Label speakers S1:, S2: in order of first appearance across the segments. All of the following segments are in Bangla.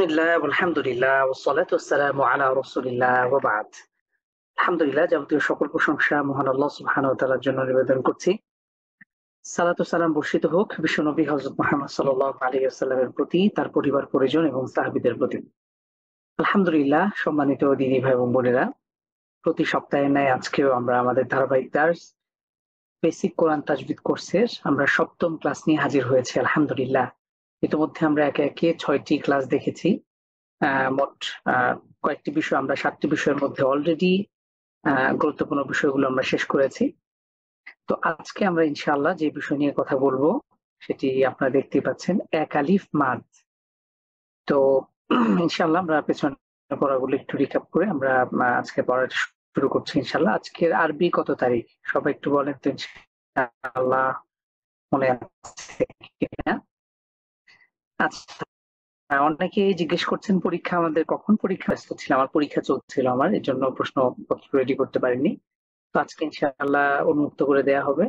S1: বিসমিল্লাহ আলহামদুলিল্লাহ ওয়াসসালাতু ওয়াসসালামু আলা রাসূলিল্লাহ ওয়া বা'দ। আলহামদুলিল্লাহ, যাবতীয় সকল প্রশংসা মহান আল্লাহ সুবহানাহু ওয়া তাআলার জন্য নিবেদন করছি। সালাত ও সালাম বর্ষিত হোক বিশ্বনবী হযরত মুহাম্মদ সাল্লাল্লাহু আলাইহি ওয়াসাল্লামের প্রতি, তার পরিবার পরিজন এবং সাহাবীদের প্রতি। আলহামদুলিল্লাহ, সম্মানিত দিনী ভাই এবং বোনেরা, প্রতি সপ্তাহের ন্যায় আজকেও আমরা আমাদের ধারাবাহিক দার্স বেসিক কোরআন তাজবিদ কোর্সের আমরা ৭ম ক্লাস নিয়ে হাজির হয়েছি। আলহামদুলিল্লাহ, ইতিমধ্যে আমরা একে একে ৬টি ক্লাস দেখেছি। মোট কয়েকটি বিষয়, আমরা ৭টি বিষয়ের মধ্যে অলরেডি গুরুত্বপূর্ণ বিষয়গুলো আমরা শেষ করেছি। তো আজকে আমরা ইনশাআল্লাহ যে বিষয় নিয়ে কথা বলবো সেটি আপনারা দেখতেই পাচ্ছেন, এক আলিফ মাদ। তো ইনশাআল্লাহ আমরা পেছনে পড়াগুলো একটু রিক্যাপ করে আমরা আজকে পড়া শুরু করছি ইনশাআল্লাহ। আজকের আরবি কত তারিখ সবাই একটু বলেন তো ইনশাআল্লাহ, মনে আছে কিনা? আচ্ছা, অনেকেই জিজ্ঞেস করছেন পরীক্ষা আমাদের কখন, পরীক্ষা ব্যস্ত ছিলাম, আমার পরীক্ষা চলছিল, আমার এর জন্য প্রশ্নপত্র রেডি করতে পারিনি। তো আজকে ইনশাআল্লাহ উন্মুক্ত করে দেয়া হবে।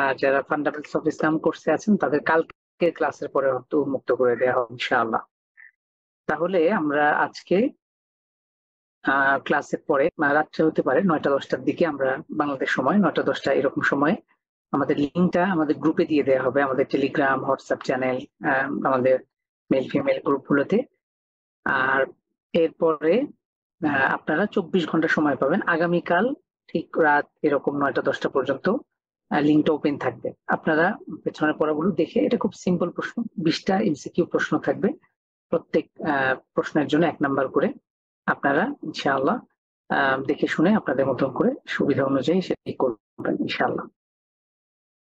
S1: আর যারা ফান্ডামেন্টালস অফ ইসলাম কোর্সে আছেন তাদের কালকে ক্লাসের পরে হয়তো উন্মুক্ত করে দেয়া হবে ইনশাআল্লাহ। তাহলে আমরা আজকে ক্লাসের পরে রাত্রে হতে পারে ৯টা-১০টার দিকে, আমরা বাংলাদেশ সময় ৯টা-১০টা এরকম সময় আমাদের লিঙ্কটা আমাদের গ্রুপে দিয়ে দেওয়া হবে, আমাদের টেলিগ্রাম, হোয়াটসঅ্যাপ চ্যানেল, আমাদের মেল ফিমেল গ্রুপগুলোতে। আর এরপরে আপনারা ২৪ ঘন্টা সময় পাবেন। আগামীকাল ঠিক রাত এরকম ৯টা-১০টা পর্যন্ত লিঙ্কটা ওপেন থাকবে। আপনারা পেছনের পড়াগুলো দেখে, এটা খুব সিম্পল প্রশ্ন, ২০টা এমসিকিউ প্রশ্ন থাকবে, প্রত্যেক প্রশ্নের জন্য ১ নাম্বার করে। আপনারা ইনশাআল্লাহ দেখে শুনে আপনাদের মতন করে সুবিধা অনুযায়ী সেটাই করবেন ইনশাআল্লাহ।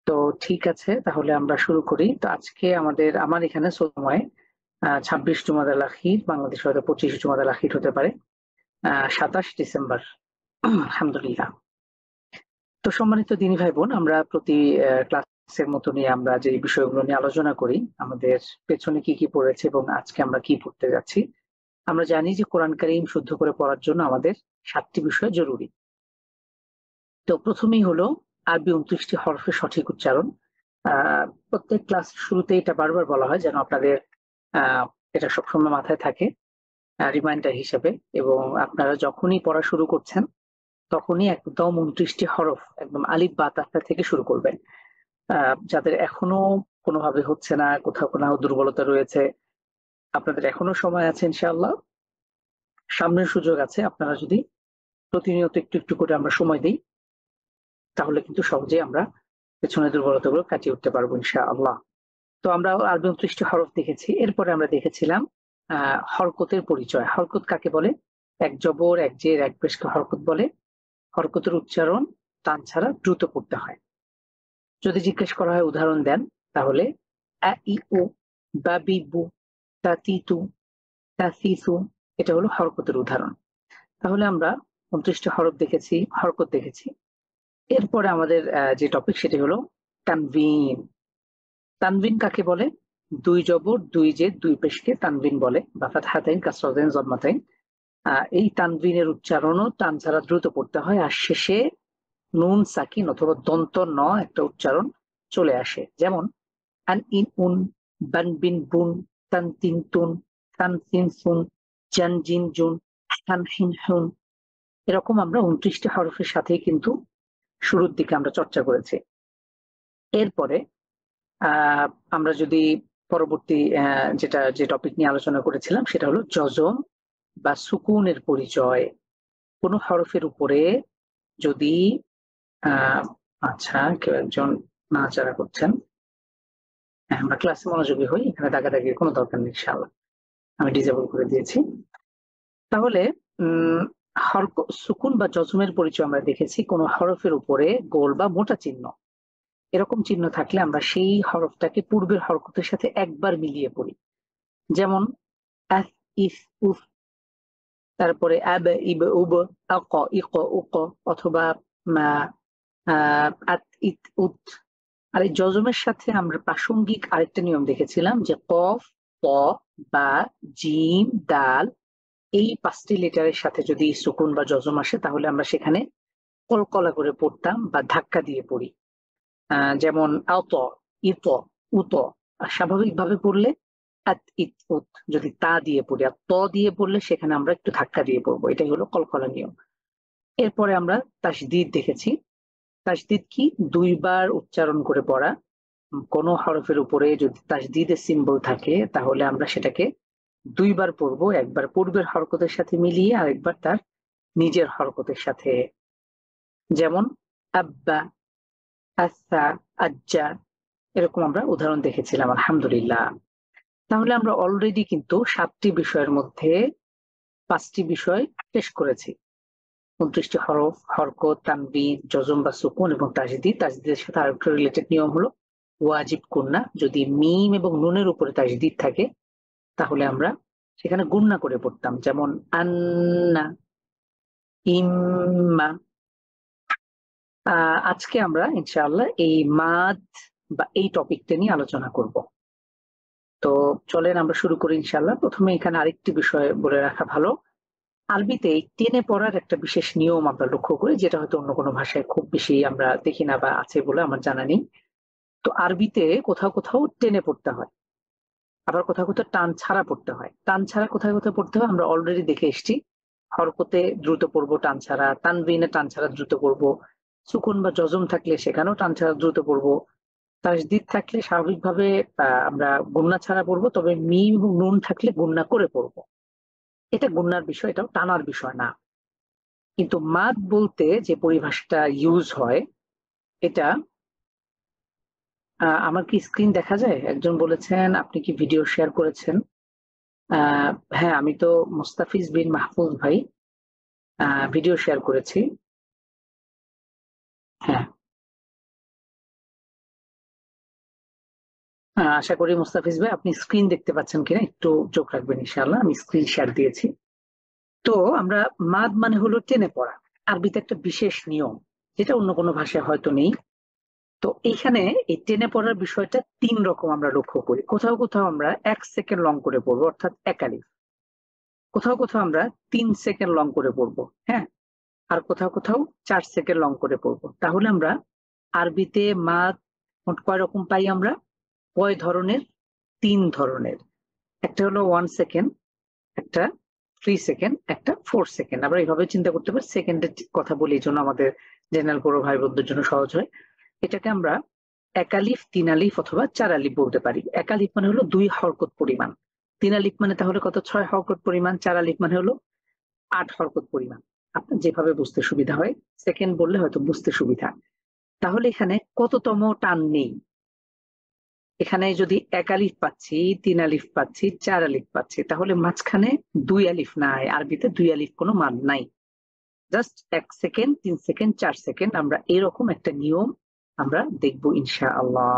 S1: তো ঠিক আছে, তাহলে আমরা শুরু করি। তো আজকে আমার এখানে সময় ২৬ জুমাদাল আখির, বাংলাদেশ হয়তো ২৫ জুমাদাল আখির হতে পারে, ২৭ ডিসেম্বর। আলহামদুলিল্লাহ। তো সম্মানিত দিনী ভাই বোন, আমরা প্রতি ক্লাসের মতনই আমরা যে বিষয়গুলো নিয়ে আলোচনা করি, আমাদের পেছনে কি কি পড়েছে এবং আজকে আমরা কি পড়তে যাচ্ছি। আমরা জানি যে কোরআন কারীম শুদ্ধ করে পড়ার জন্য আমাদের ৭টি বিষয় জরুরি। তো প্রথমেই হলো আরবি ২৯টি হরফের সঠিক উচ্চারণ। প্রত্যেক ক্লাস শুরুতে এটা বারবার বলা হয় যেন আপনাদের এটা সবসময় মাথায় থাকে রিমাইন্ডার হিসেবে, এবং আপনারা যখনই পড়া শুরু করছেন তখনই একদম ২৯টি হরফ একদম আলিফ বা তা থেকে শুরু করবেন। যাদের এখনো কোনোভাবে হচ্ছে না, কোথাও কোথাও দুর্বলতা রয়েছে, আপনাদের এখনো সময় আছে ইনশাআল্লাহ, সামনের সুযোগ আছে। আপনারা যদি প্রতিনিয়ত একটু একটু করে আমরা সময় দিই, তাহলে কিন্তু সহজেই আমরা পেছনের দুর্বলতাগুলো কাটিয়ে উঠতে পারবো ইনশাআল্লাহ। তো আমরা আরবি ২৯টি হরফ দেখেছি। এরপরে আমরা দেখেছিলাম হরকতের পরিচয়। হরকত কাকে বলে? এক জবর, এক জের, এক পেশকে হরকত বলে। হরকতের উচ্চারণ টান ছাড়া দ্রুত পড়তে হয়। যদি জিজ্ঞেস করা হয় উদাহরণ দেন, তাহলে আ ই উ, বা বি বু, তা তি তু, তা সি সু, এটা হলো হরকতের উদাহরণ। তাহলে আমরা ২৯টি হরফ দেখেছি, হরকত দেখেছি। এরপরে আমাদের যে টপিক সেটি হলো তানভিন। তানভিন কাকে বলে? দুই জবর, দুই জের, দুই পেশকে তানভিন বলে, বা ফাতহাতাইন, কাসরাতাইন, যম্মাতাইন। এই তানভিনের উচ্চারণও টান ছাড়া দ্রুত পড়তে হয়, আর শেষে নুন সাকিন অথবা দন্ত ন একটা উচ্চারণ চলে আসে। যেমন আন ইন উন, বান বিন বুন, তান তিন তুন, তান সিন সুন, জান জিন জুন, হান হিন হুন। এরকম আমরা ২৯টি হরফের সাথেই কিন্তু শুরুর দিকে আমরা চর্চা করেছি। এরপরে আমরা যদি পরবর্তী যে টপিক নিয়ে আলোচনা করেছিলাম সেটা হলো জজম বা সুকুনের পরিচয়। কোন হরফের উপরে যদি আচ্ছা, কেউ একজন নাড়াচাড়া করছেন, আমরা ক্লাসে মনোযোগী হই, এখানে দাগাদাগির কোনো দরকার নেই ইনশাআল্লাহ, আমি ডিসেবল করে দিয়েছি। তাহলে সুকুন বা জজমের পরিচয় আমরা দেখেছি, কোন হরফের উপরে গোল বা মোটা চিহ্ন, এরকম চিহ্ন থাকলে আমরা সেই হরফটাকে পূর্বের হরকতের সাথে একবার মিলিয়ে পড়ি। যেমন আফ, ইফ, উফ, তারপরে আব, ইব, উব, আক, ইক, উক, অথবা আত, ইত, উত। আর এই জজমের সাথে আমরা প্রাসঙ্গিক আরেকটা নিয়ম দেখেছিলাম যে কফ, ত, বা, জিম, দাল, এই 5টি লেটারের সাথে যদি সুকুন বা জজম আসে তাহলে আমরা সেখানে কলকলা করে পড়তাম বা ধাক্কা দিয়ে পড়ি। যেমন আত, ইত, উত। আর স্বাভাবিকভাবে পড়লে আত ইত উত যদি তা দিয়ে পড়ি, আর ত দিয়ে পড়লে সেখানে আমরা একটু ধাক্কা দিয়ে পড়বো, এটাই হলো কলকলা নিয়ম। এরপরে আমরা তাসদিদ দেখেছি। তাসদিদ কি? দুইবার উচ্চারণ করে পড়া। কোনো হরফের উপরে যদি তাসদিদের সিম্বল থাকে তাহলে আমরা সেটাকে দুইবার পড়বো, একবার পূর্বের হরকতের সাথে মিলিয়ে আর একবার তার নিজের হরকতের সাথে। যেমন আব্বা, আস্সা, আজ্জা, এরকম আমরা উদাহরণ দেখেছিলাম আলহামদুলিল্লাহ। তাহলে আমরা অলরেডি কিন্তু 7টি বিষয়ের মধ্যে 5টি বিষয় শেষ করেছি। 29টি হরফ, হরকত, তানবিন, জজম বা সুকুন এবং তাসদিদ। তাসদিদের সাথে আরেকটা রিলেটেড নিয়ম হলো ওয়াজিব গুন্না। যদি মিম এবং নুনের উপরে তাসদিদ থাকে তাহলে আমরা সেখানে গুন্না করে পড়তাম, যেমন আন্না, ইম্মা। আজকে আমরা ইনশাআল্লাহ এই মাদ বা এই টপিকটা নিয়ে আলোচনা করব। তো চলেন আমরা শুরু করি ইনশাআল্লাহ। প্রথমে এখানে আরেকটি বিষয় বলে রাখা ভালো, আরবিতে টেনে পড়ার একটা বিশেষ নিয়ম আমরা লক্ষ্য করি, যেটা হয়তো অন্য কোনো ভাষায় খুব বেশি আমরা দেখি না বা আছে বলে আমার জানা নেই। তো আরবিতে কোথাও কোথাও টেনে পড়তে হয়, আবার কোথাও কোথাও টান ছাড়া পড়তে হয়। টান ছাড়া কোথায় কোথায় পড়তে হয় আমরা অলরেডি দেখে এসেছি। হরকতে দ্রুত পড়বো টান ছাড়া, তানবিনে টান ছাড়া দ্রুত পড়বো, সুকুন বা জজম থাকলে সেখানেও টান ছাড়া দ্রুত পড়বো, তাসদিদ থাকলে স্বাভাবিকভাবে আমরা গুন্না ছাড়া পড়বো, তবে মিম এবং নুন থাকলে গুন্না করে পড়বো। এটা গুন্নার বিষয়, এটাও টানার বিষয় না। কিন্তু মাদ বলতে যে পরিভাষাটা ইউজ হয়, এটা আমার কি স্ক্রিন দেখা যায়? একজন বলেছেন আপনি কি ভিডিও শেয়ার করেছেন? হ্যাঁ, আমি তো মুস্তাফিজ বিন মাহফুজ ভাই ভিডিও শেয়ার করেছি। হ্যাঁ, আশা করি মুস্তাফিজ ভাই আপনি স্ক্রিন দেখতে পাচ্ছেন কিনা একটু চোখ রাখবেন ইনশাআল্লাহ। আমি স্ক্রিন শেয়ার দিয়েছি। তো আমরা মাদ মানে হলো টেনে পড়া, আরবিতে একটা বিশেষ নিয়ম যেটা অন্য কোনো ভাষায় হয়তো নেই। তো এইখানে এই টেনে পড়ার বিষয়টা 3 রকম আমরা লক্ষ্য করি। কোথাও কোথাও আমরা 1 সেকেন্ড লং করে পড়বো, অর্থাৎ একালিফ। কোথাও কোথাও আমরা 3 সেকেন্ড লং করে পড়বো, হ্যাঁ, আর কোথাও কোথাও 4 সেকেন্ড লং করে পড়বো। তাহলে আমরা আরবিতে মাদ মোট কয় রকম পাই আমরা? কয় ধরনের? 3 ধরনের। একটা হলো 1 সেকেন্ড, একটা 3 সেকেন্ড, একটা 4 সেকেন্ড। আমরা এইভাবে চিন্তা করতে পারি, সেকেন্ডের কথা বলি এই জন্য আমাদের জেনারেল বড় ভাই বোনদের জন্য সহজ হয়। এটাকে আমরা একালিফ, 3 আলিফ অথবা 4 আলিফ বলতে পারি। একালিফ মানে হলো 2 হরকত পরিমাণ, 3 আলিফ মানে তাহলে কত? 6 হরকত পরিমাণ, 4 আলিফ মানে হলো 8 হরকত পরিমাণ। আপনার যেভাবে বুঝতে সুবিধা হয়, সেকেন্ড বললে হয়তো বুঝতে সুবিধা। তাহলে এখানে কততম টান নেই? এখানে যদি 1 আলিফ পাচ্ছি, 3 আলিফ পাচ্ছি, 4 আলিফ পাচ্ছি, তাহলে মাঝখানে 2 আলিফ নাই। আরবিতে 2 আলিফ কোনো মান নাই। জাস্ট 1 সেকেন্ড, 3 সেকেন্ড, 4 সেকেন্ড, আমরা এরকম একটা নিয়ম আমরা দেখবো ইনশাআল্লাহ।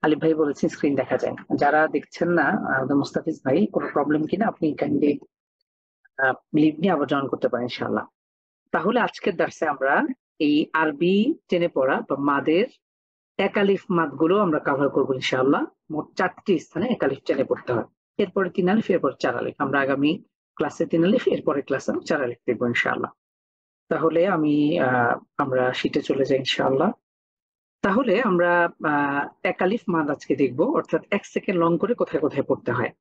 S1: আলিফ ভাই বলেছে স্ক্রিন দেখা যায় না। যারা দেখছেন না, মুস্তাফিজ ভাই কোনো প্রবলেম কিনা আপনি কাইন্ডলি লিভ নিয়ে আবার জয়েন করতে পারেন ইনশাআল্লাহ। তাহলে আজকের দার্সে আমরা এই আরবি টেনে পড়া বা মাদের একালিফ মাদ গুলো আমরা কভার করবো ইনশাআল্লাহ। মোট 4টি স্থানে একালিফ টেনে পড়তে হয়। এরপরে 3 আলিফ, এরপর 4 আলিফ। আমরা আগামী ক্লাসে 3 আলিফ, এরপরে ক্লাসে 4 আলিফ দেখবো ইনশাআল্লাহ। তাহলে আমরা শীটে চলে যাই ইনশাআল্লাহ। তাহলে আমরা একালিফ মাদ আজকে দেখবো, অর্থাৎ 1 সেকেন্ড লং করে কোথায় কোথায় পড়তে হয়।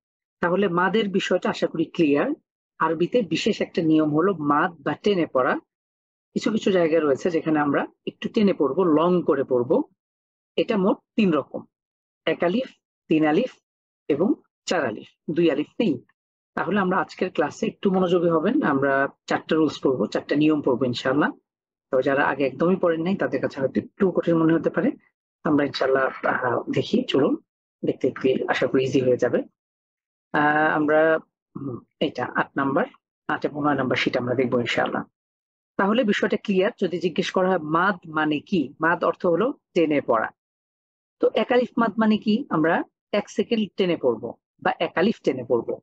S1: তাহলে মাদের বিষয়টা আশা করি ক্লিয়ার। আরবিতে বিশেষ একটা নিয়ম হলো মাদ বা টেনে পড়া। কিছু কিছু জায়গায় রয়েছে যেখানে আমরা একটু টেনে পড়বো, লং করে পড়বো। এটা মোট 3 রকম, 1 আলিফ, 3 আলিফ এবং 4 আলিফ, 2 আলিফ নেই। তাহলে আমরা আজকের ক্লাসে একটু মনোযোগী হবেন। আমরা 4টা রুলস পড়বো, 4টা নিয়ম পড়বো ইনশাআল্লাহ। তো যারা আগে একদমই পড়েন নাই তাদের কাছে হয়তো একটু কঠিন মনে হতে পারে। আমরা ইনশাআল্লাহ দেখি, চলুন দেখতে দেখতে আশা করি ইজি হয়ে যাবে। আমরা এটা 8 নাম্বার, 8 এবং 9 নাম্বার শীট আমরা দেখবো ইনশাআল্লাহ। তাহলে বিষয়টা ক্লিয়ার। যদি জিজ্ঞেস করা হয় মাদ মানে কি, মাদ অর্থ হলো টেনে পড়া। তো একালিফ মাদ মানে কি? আমরা 1 সেকেন্ড টেনে পড়বো বা একালিফ টেনে পড়বো।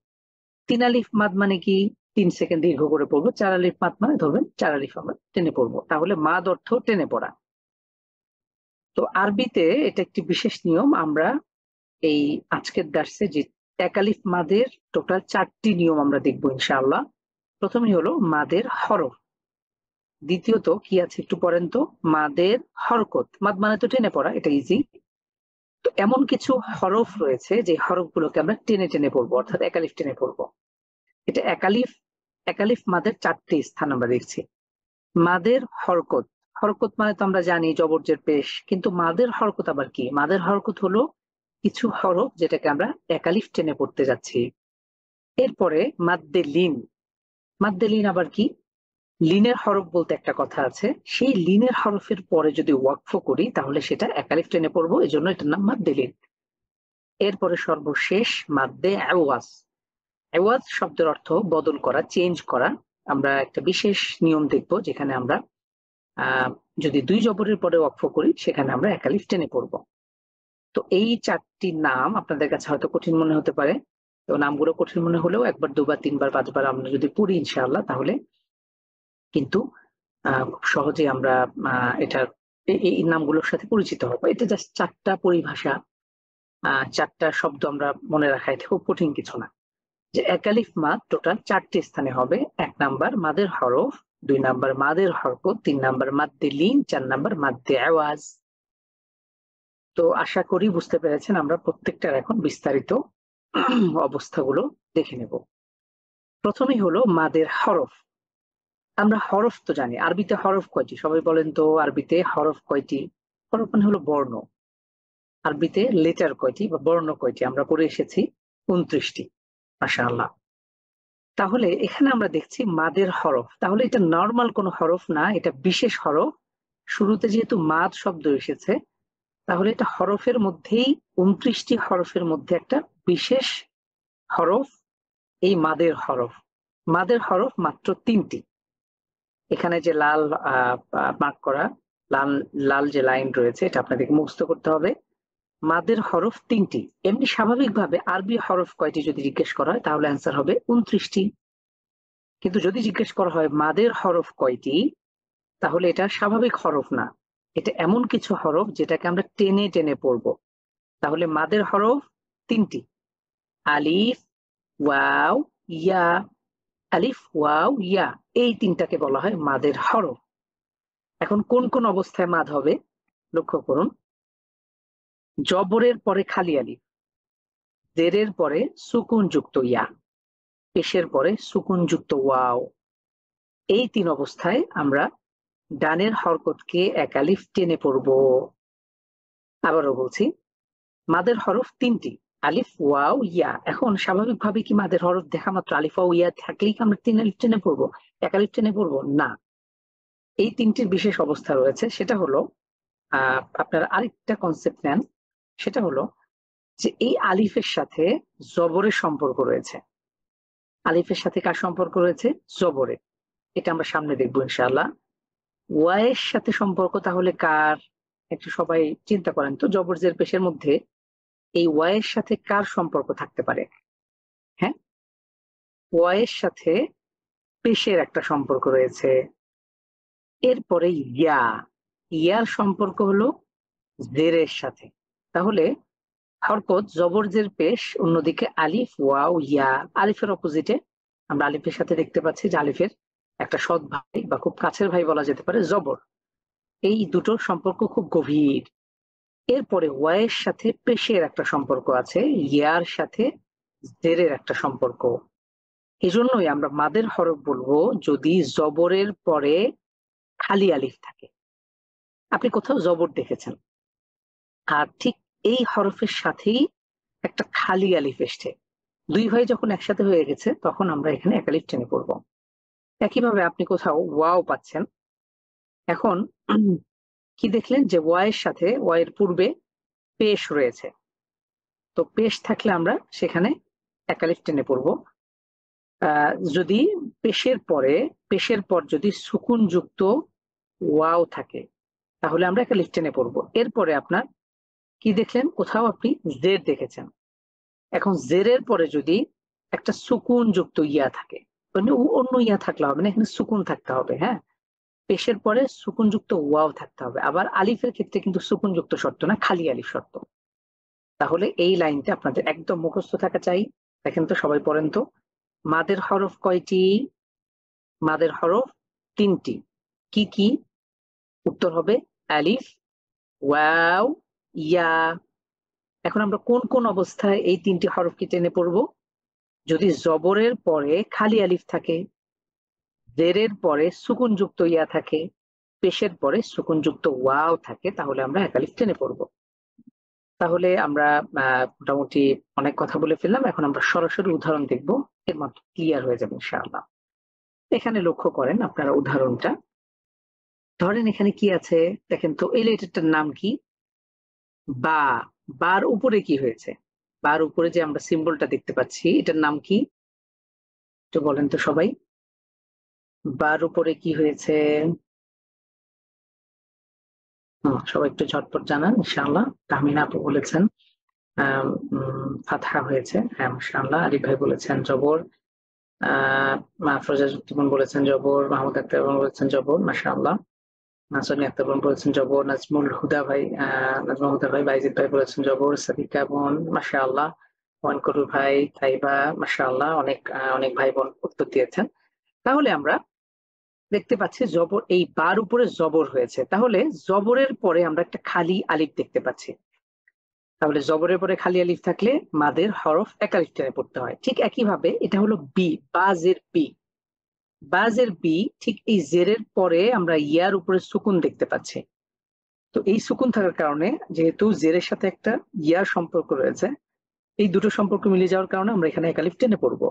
S1: 3 আলিফ মাদ মানে কি? 3 সেকেন্ড দীর্ঘ করে পড়বো। 4 আলিফ মাদ মানে ধরবেন 4 আলিফ আমরা টেনে পড়বো। তাহলে মাদ অর্থ টেনে পড়া। তো আরবিতে এটা একটি বিশেষ নিয়ম। আমরা এই আজকের দার্সে যে একালিফ মাদের টোটাল 4টি নিয়ম আমরা দেখবো ইনশাআল্লাহ। প্রথমেই হলো মাদের হরফ, দ্বিতীয়ত কি আছে একটু পড়েন তো, মাদের হরকত। মাদ মানে তো টেনে পড়া, এটা ইজি। তো এমন কিছু হরফ রয়েছে যে হরফগুলোকে আমরা টেনে টেনে পড়বো, অর্থাৎ একালিফ টেনে পড়বো। এটা একালিফ মাদের 4টি স্থান আমরা দেখছি। মাদের হরকত, হরকত মানে তো আমরা জানি জবরজের পেশ, কিন্তু মাদের হরকত আবার কি? মাদের হরকত হলো কিছু হরফ যেটাকে আমরা একালিফ টেনে পড়তে যাচ্ছি। এরপরে মাদ্দে লিন। মাদ্দে লিন আবার কি? লিনের হরফ বলতে একটা কথা আছে, সেই লিনের হরফের পরে যদি ওয়াকফ করি তাহলে সেটা একালিফ টেনে পড়বো, এই জন্য এটার নাম মাদ্দে লিন। এরপরে সর্বশেষ মাদ্দে আওয়াজ। আওয়াজ শব্দের অর্থ বদল করা, চেঞ্জ করা। আমরা একটা বিশেষ নিয়ম দেখব যেখানে আমরা যদি 2 জবরের পরে ওয়াকফ করি সেখানে আমরা একালিফ টেনে পড়বো। তো এই 4টি নাম আপনাদের কাছে হয়তো কঠিন মনে হতে পারে। তো নামগুলো কঠিন মনে হলেও 1বার 2বার 3বার 5বার আমরা যদি পড়ি ইনশাআল্লাহ তাহলে কিন্তু খুব সহজে আমরা এটার এই নামগুলোর সাথে পরিচিত হব। এটা জাস্ট 4টা পরিভাষা, 4টা শব্দ আমরা মনে রাখা, এটা খুব কঠিন কিছু না। যে একালিফ মাদ টোটাল 4টি স্থানে হবে। 1 নাম্বার মাদের হরফ, 2 নাম্বার মাদের হরকত, 3 নাম্বার মাদ্দে লিন, 4 নাম্বার মাদ্দে আওয়াজ। তো আশা করি বুঝতে পেরেছেন। আমরা প্রত্যেকটার এখন বিস্তারিত অবস্থাগুলো দেখে নেব। প্রথমেই হলো মাদের হরফ। আমরা হরফ তো জানি, আরবিতে হরফ কয়টি? সবাই বলেন তো আরবিতে হরফ কয়টি? হরফ মানে হলো বর্ণ। আরবিতে লেটার কয়টি বা বর্ণ কয়টি? আমরা পড়ে এসেছি 29টি। মাশাআল্লাহ। তাহলে এখানে আমরা দেখছি মাদের হরফ। তাহলে এটা নরমাল কোনো হরফ না, এটা বিশেষ হরফ। শুরুতে যেহেতু মাদ শব্দ এসেছে তাহলে এটা হরফের মধ্যেই 29টি হরফের মধ্যে একটা বিশেষ হরফ এই মাদের হরফ। মাদের হরফ মাত্র 3টি। এখানে যে লাল মার্ক করা লাল যে লাইন রয়েছে এটা আপনাদেরকে মুখস্থ করতে হবে। মাদের হরফ 3টি। এমনি স্বাভাবিকভাবে আরবি হরফ কয়টি যদি জিজ্ঞেস করা হয় তাহলে অ্যান্সার হবে 29টি। কিন্তু যদি জিজ্ঞেস করা হয় মাদের হরফ কয়টি তাহলে এটা স্বাভাবিক হরফ না, এটা এমন কিছু হরফ যেটাকে আমরা টেনে টেনে পড়বো। তাহলে মাদের হরফ 3টি, আলিফ, ওয়াও, ইয়া। আলিফ, ওয়াও, ইয়া, এই 3টাকে বলা হয় মাদের হরফ। এখন কোন কোন অবস্থায় মাদ হবে লক্ষ্য করুন। জবরের পরে খালি আলিফ, জেরের পরে সুকুন যুক্ত ইয়া, পেশের পরে সুকুন যুক্ত ওয়াও। এই 3 অবস্থায় আমরা ডানের হরকতকে একালিফ টেনে পড়ব। আবারও বলছি, মাদের হরফ 3টি, আলিফ, ওয়াও, ইয়া। এখন স্বাভাবিকভাবে কি মাদের হরফ দেখা মাত্র আলিফ ওয়াও ইয়া থাকলেই কি আমরা 3 আলিফ টেনে পড়বো, একালিফ টেনে পড়বো? না, এই 3টির বিশেষ অবস্থা রয়েছে। সেটা হলো আপনারা আরেকটা কনসেপ্ট নেন, সেটা হলো যে এই আলিফের সাথে জবরের সম্পর্ক রয়েছে। আলিফের সাথে কার সম্পর্ক রয়েছে? জবরের। এটা আমরা সামনে দেখবো ইনশাআল্লাহ। ওয়ায়ের সাথে সম্পর্ক তাহলে কার? একটু সবাই চিন্তা করেন তো, জবর জের পেশের মধ্যে এই ওয়ায়ের সাথে কার সম্পর্ক থাকতে পারে? হ্যাঁ, ওয়ায়ের সাথে পেশের একটা সম্পর্ক রয়েছে। এরপরে ইয়া, ইয়ার সম্পর্ক হলো জেরের সাথে। তাহলে হরকত জবর জের পেশ, অন্যদিকে আলিফ, ওয়াও, ইয়া। আলিফের অপোজিটে আমরা আলিফের সাথে দেখতে পাচ্ছি যে আলিফের একটা সৎ ভাই বা খুব কাছের ভাই বলা যেতে পারে জবর। এই দুটোর সম্পর্ক খুব গভীর। এরপরে ওয়ায়ের সাথে পেশের একটা সম্পর্ক আছে, ইয়ার সাথে জেরের একটা সম্পর্ক। এজন্যই আমরা মাদের হরফ বলবো যদি জবরের পরে খালি আলিফ থাকে। আপনি কোথাও জবর দেখেছেন আর ঠিক এই হরফের সাথেই একটা খালি আলিফ এসছে, 2 ভাই যখন একসাথে হয়ে গেছে তখন আমরা এখানে এক আলিফ টেনে পড়বো। একইভাবে আপনি কোথাও ওয়াও পাচ্ছেন। এখন কি দেখলেন যে ওয়ায়ের সাথে, ওয়ায়ের পূর্বে পেশ রয়েছে, তো পেশ থাকলে আমরা সেখানে এক আলিফ টেনে পড়বো। যদি পেশের পর যদি সুকুন যুক্ত ওয়াও থাকে তাহলে আমরা এক আলিফ টেনে পড়বো। এরপরে আপনার কি দেখলেন? কোথাও আপনি জের দেখেছেন। এখন জেরের পরে যদি একটা সুকুন যুক্ত ইয়া থাকে, মানে অন্য ইয়া থাকলে হবে না, এখানে সুকুন থাকতে হবে। হ্যাঁ, পেশের পরে সুকুন যুক্ত ওয়াও থাকতে হবে। আবার আলিফের ক্ষেত্রে কিন্তু সুকুন যুক্ত শর্ত না, খালি আলিফ শর্ত। তাহলে এই লাইনটা আপনাদের একদম মুখস্থ থাকা চাই। দেখেন তো, সবাই পড়েন তো। মাদের হরফ কয়টি? মাদের হরফ 3টি। কি কি? উত্তর হবে আলিফ, ওয়াও, ইয়া। এখন আমরা কোন কোন অবস্থায় এই 3টি হরফকে টেনে পড়বো? যদি জবরের পরে খালি আলিফ থাকে, জেরের পরে সুকুনযুক্ত ইয়া থাকে, পেশের পরে সুকুনযুক্ত ওয়াও থাকে, তাহলে আমরা এক আলিফ টেনে পড়বো। তাহলে আমরা মোটামুটি অনেক কথা বলে ফেললাম। এখন আমরা সরাসরি উদাহরণ দেখব, এর মাত্র ক্লিয়ার হয়ে যাবে ইনশাআল্লাহ। এখানে লক্ষ্য করেন আপনারা উদাহরণটা। ধরেন এখানে কি আছে দেখেন তো, এই লেটারটার নাম কি? বা। বার উপরে কি হয়েছে? বার উপরে যে আমরা সিম্বলটা দেখতে পাচ্ছি, এটার নাম কি? একটু বলেন তো সবাই। বার উপরে কি হয়েছে? সবাই একটু ঝটপট জানান ইনশাআল্লাহ। তাহমিনা আপু বলেছেন ফাতহা হয়েছে। হ্যাঁ মাশাআল্লাহ। আরিফ ভাই বলেছেন জবর। মাহফুজা জীবন বলেছেন জবর। মাহমুদ আক্তার বলেছেন জবর। মাশাআল্লাহ। নাসনি আক্তার বলেছেন জবর। নাজমুল হুদা ভাই, নাজমুল হুদা ভাই, বাইজিদ ভাই বলেছেন জবর। সাদিকা বোন মাশাআল্লাহ। ওয়ানকরু ভাই, তাইবা মাশাআল্লাহ। অনেক অনেক ভাই বোন উত্তর দিয়েছেন। তাহলে আমরা দেখতে পাচ্ছি জবর, এই বার উপরে জবর হয়েছে, তাহলে জবরের পরে আমরা একটা খালি আলিফ দেখতে পাচ্ছি। তাহলে জবরের পরে খালি আলিফ থাকলে মাদের হরফ এক আলিফ টেনে পড়তে হয়। ঠিক একইভাবে এটা হলো বি, বাজের বি। বাজের বি, ঠিক এই জেরের পরে আমরা ইয়ার উপরে সুকুন দেখতে পাচ্ছি। তো এই সুকুন থাকার কারণে, যেহেতু জেরের সাথে একটা ইয়ার সম্পর্ক রয়েছে, এই দুটো সম্পর্ক মিলে যাওয়ার কারণে আমরা এখানে এক আলিফ টেনে পড়বো।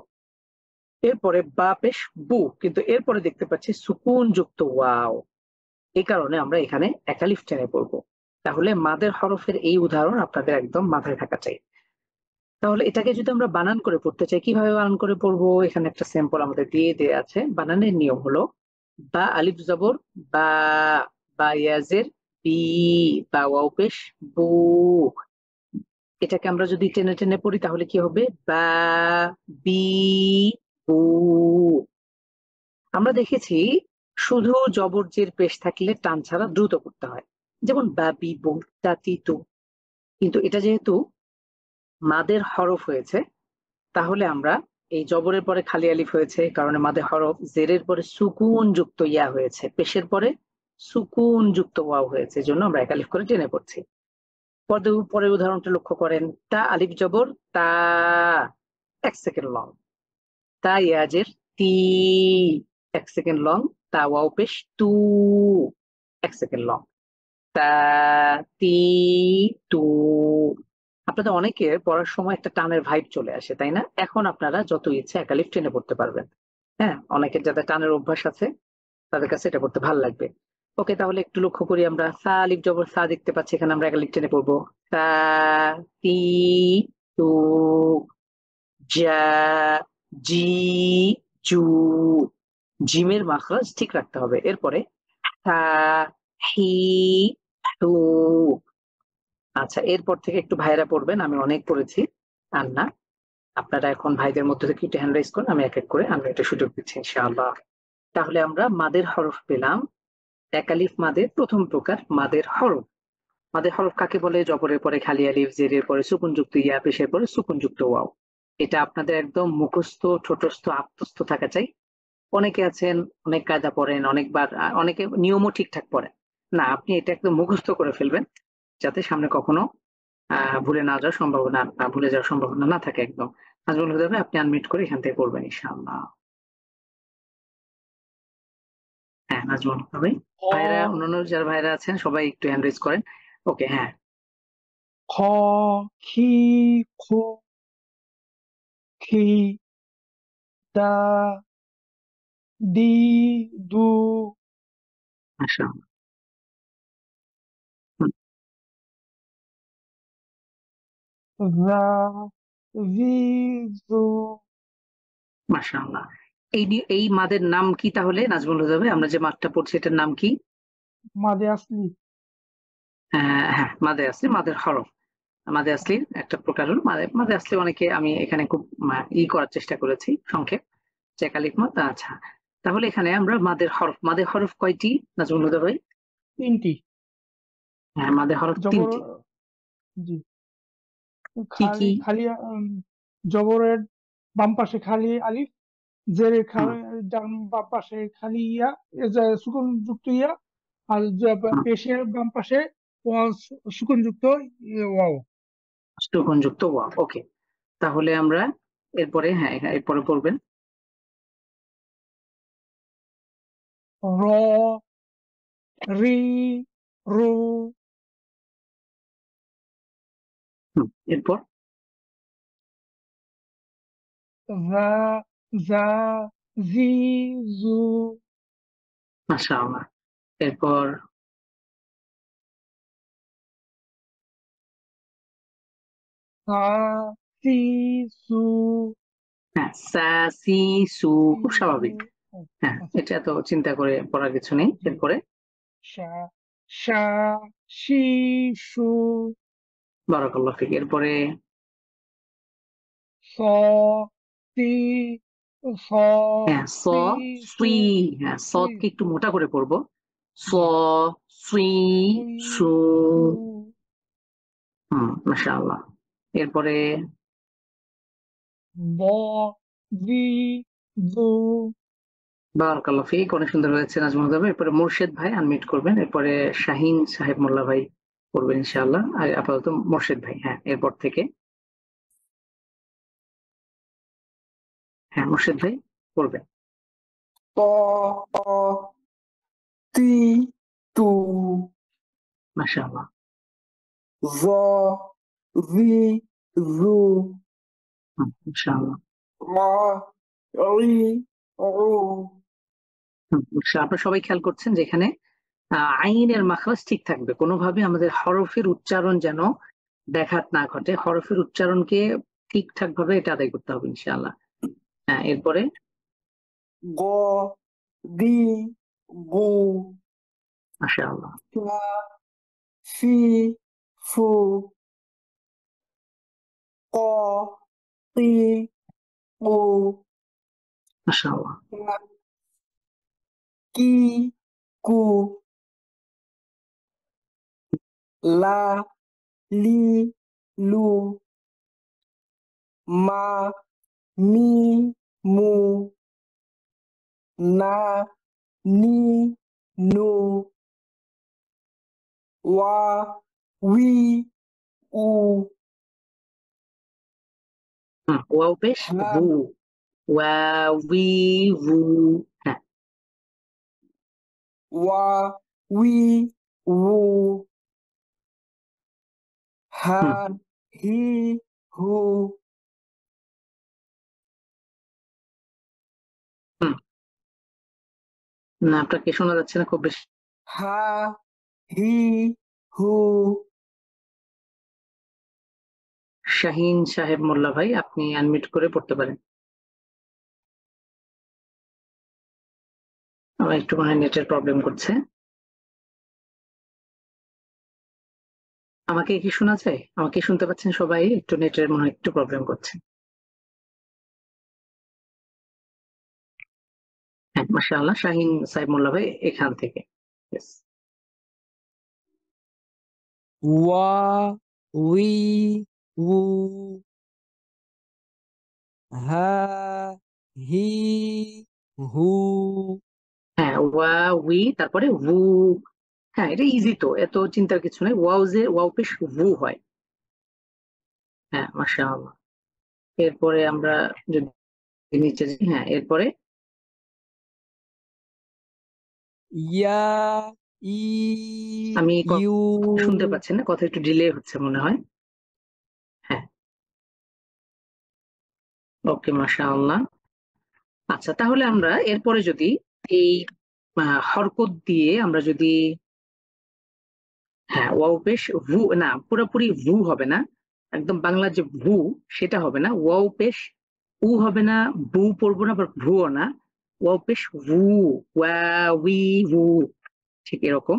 S1: এরপরে বা পেশ বু, কিন্তু এরপরে দেখতে পাচ্ছি সুকুন যুক্ত ওয়াও, এই কারণে আমরা এখানে এক আলিফ টেনে পড়বো। তাহলে মাদের হরফের এই উদাহরণ আপনাদের একদম মাথায় থাকা চাই। তাহলে এটাকে যদি আমরা বানান করে পড়তে চাই, কিভাবে বানান করে পড়বো? এখানে একটা স্যাম্পল আমাদের দিয়ে দেয়া আছে। বানানের নিয়ম হলো বা আলিফ জবর বা, বা ইয়াজের বি, বা ওয়াও পেশ বু। এটাকে আমরা যদি টেনে টেনে পড়ি তাহলে কি হবে? বা বি বু। আমরা দেখেছি শুধু জবর জের পেশ থাকলে টান ছাড়া দ্রুত করতে হয়, যেমন বা বি বু তাতি তু। কিন্তু এটা যেহেতু মাদের হরফ হয়েছে, তাহলে আমরা এই জবরের পরে খালি আলিফ হয়েছে কারণে মাদে হরফ, জেরের পরে সুকুন যুক্ত ইয়া হয়েছে, পেশের পরে সুকুন যুক্ত ওয়াও হয়েছে, এজন্য আমরা এক আলিফ করে টেনে পড়ছি। পরের উদাহরণটা লক্ষ্য করেন। তা আলিফ জবর তা, 1 সেকেন্ড লং। তা ইয়াজের তি, 1 সেকেন্ড লং। তা ওয়াও পেশ তু, 1 সেকেন্ড লং। তা তি তু। আপনাদের অনেকের পড়ার সময় একটা টানের ভাইব চলে আসে, তাই না? এখন আপনারা যত ইচ্ছে এক আলিফ টেনে পড়তে পারবেন। হ্যাঁ, অনেকের যাদের টানের অভ্যাস আছে তাদের কাছে এটা পড়তে ভালো লাগবে। ওকে, তাহলে একটু লক্ষ্য করি আমরা। সা আলিফ জবর সা দেখতে পাচ্ছি, এখানে আমরা এক আলিফ টেনে পড়বো। সা তি তু জা জি জু। জিমের মাখরাজ ঠিক রাখতে হবে। এরপরে হা হি হু। আচ্ছা, এরপর থেকে একটু ভাইরা পড়বেন, আমি অনেক পড়েছি আর না। আপনারা এখন ভাইদের মধ্যে থেকে একটু হ্যান্ড রাইজ করেন, আমি এক এক করে আমি একটা সুযোগ দিচ্ছি ইনশাআল্লাহ। তাহলে আমরা মাদের হরফ পেলাম। এক আলিফ মাদের প্রথম প্রকার মাদের হরফ। মাদের হরফ কাকে বলে? জবরের পরে খালি আলিফ, জেরের পরে সুকুনযুক্ত ইয়া, পেশের পরে সুকুনযুক্ত ওয়াও। এটা আপনাদের একদম মুখস্থ, ঠোঁটস্থ, আত্মস্থ থাকা চাই। অনেকে আছেন অনেক কায়দা পড়েন, অনেকবার অনেকে নিয়মও ঠিকঠাক পড়েন না। আপনি এটা একদম মুখস্থ করে ফেলবেন, যাতে সামনে কখনো ভুলে না যাওয়ার সম্ভাবনা, ভুলে যাওয়ার সম্ভাবনা না থাকে একদম। নাজমুল হুদা ভাই, আপনি আনমিউট করে এখান থেকে পড়বেন ইনশাআল্লাহ। হ্যাঁ, নাজমুল হুদা ভাই। ভাইরা, অন্যান্য যারা ভাইরা আছেন সবাই একটু হ্যান্ড রেজ করেন। ওকে, হ্যাঁ।
S2: খ খি খু খি দা দি দু
S1: মাশাআল্লাহ। হুম,
S2: যা জি জু।
S1: মাশাআল্লাহ। এই মাদের নাম কি তাহলে নাজমুল হুদা ভাই? আমরা যে মাদটা পড়ছি এটার নাম কি?
S2: মাদে আসলি।
S1: হ্যাঁ, মাদে আসলি, মাদের হরফ। মাদে আসলির একটা প্রকার হলো মাদে, মাদে আসলি অনেকে, আমি এখানে খুব করার চেষ্টা করেছি সংক্ষেপ, যে কালিক মত। আচ্ছা, তাহলে এখানে আমরা মাদের হরফ কয়টি নাজমুল হুদা ভাই?
S2: 3টি।
S1: হ্যাঁ, মাদের হরফ
S2: জবর,
S1: 3টি।
S2: জি।
S1: কি কি?
S2: খালি খালি জবরের বাম পাশে খালি আলিফ, জেরের
S1: হুম,
S2: ডান বাম পাশে খালি ইয়া, সুকুন যুক্ত ইয়া। আর
S1: হুম,
S2: পেশের বাম পাশে সুকুন যুক্ত ওয়াও।
S1: সুকনযুক্ত ওয়াও। ওকে, তাহলে আমরা এরপরে এরপরে পড়বেন
S2: র, রি, রু,
S1: এরপর
S2: যা, যা, জি, জু,
S1: মাশাআল্লাহ। এরপর
S2: সা, সি, সু,
S1: সা সি সু,
S2: সি,
S1: খুব
S2: সু,
S1: স্বাভাবিক।
S2: আচ্ছা,
S1: এটা তো চিন্তা করে পড়ার কিছু নেই।
S2: জি,
S1: এরপরে
S2: সা, সা, শি, সু,
S1: বারাকাল্লাহ ফিক। এরপরে
S2: স, সি, স,
S1: স
S2: সি, সু,
S1: সুই।
S2: সুই,
S1: সদকে একটু মোটা করে পড়বো। স
S2: জি,
S1: সুই
S2: সুই,
S1: সু।
S2: সু,
S1: মাশাআল্লাহ। এরপরে
S2: ব, জি, জু,
S1: বারাকাল্লাহ ফিক, অনেক সুন্দর হয়েছে নাজমুল হুদা ভাই। এরপরে মুর্শেদ ভাই আনমিউট করবেন। এরপরে শাহিন সাহেব মোল্লা ভাই করবেন ইনশাআল্লাহ। আর আপাতত মোর্শেদ ভাই, এরপর থেকে মুর্শেদ ভাই করবেন।
S3: ত, তি, তু,
S1: মাশাআল্লাহ।
S3: জ, জি, জু,
S1: মাশাআল্লাহ।
S3: রা, রি, রু,
S1: আপনারা সবাই খেয়াল করছেন যে এখানে আইনের মাখরাজ ঠিক থাকবে, কোনোভাবে আমাদের হরফের উচ্চারণ যেন ব্যাঘাত না ঘটে। হরফের উচ্চারণকে ঠিকঠাক ভাবে এটা আদায় করতে হবে ইনশাআল্লাহ। এরপরে
S3: গ, দি, গু,
S1: মাশাআল্লাহ।
S3: সা, সি, সু, ক, তি, কু,
S1: মাশাআল্লাহ।
S3: কি, কু, লা, লি, লু, মা, মি, মু, না, নি, নু, ওয়া, উই, উ,
S1: ওয়াও পেশ
S3: হা,
S1: ভু। ওয়া উই ভু।
S3: ওয়া, উই, উ, হা,
S1: হুম,
S3: হি, হু,
S1: হুম। না, আপনাকে শোনা যাচ্ছে না খুব বেশি।
S3: হা, হি, হু,
S1: শাহিন সাহেব মোল্লা ভাই, আপনি আনমিউট করে পড়তে পারেন। আমার একটু মনে হয় নেটের প্রবলেম করছে। আমাকে কি শোনা যায়? আমাকে শুনতে পাচ্ছেন সবাই? একটু নেটের মনে হয় একটু প্রবলেম করছে। মাশাআল্লাহ, শাহিন সাহেব মোল্লা ভাই এখান থেকে। Yes.
S4: ওয়া, উই, উ, হা, হি, হু,
S1: ওয়া উই, তারপরে ভু। এটা ইজি তো, এত চিন্তার কিছু নেই। ওয়াও পেশ ভু হয়। মাশাআল্লাহ। এরপরে আমরা যদি নিচে যাই, এরপরে
S4: ইয়া, ই,
S1: আমি
S4: ইউ,
S1: শুনতে পাচ্ছেন না, কথা একটু ডিলে হচ্ছে মনে হয়। ওকে, মাশাআল্লাহ। আচ্ছা, তাহলে আমরা এরপরে যদি এই হরকত দিয়ে আমরা যদি ওয়াও পেশ ভু, না পুরোপুরি ভু হবে না, একদম বাংলা যে ভু সেটা হবে না। ওয়াও পেশ উ হবে না, বু পড়বো না, আবার ভুও না। ওয়াও পেশ ভু, ওয়া উই ভু, ঠিক এরকম।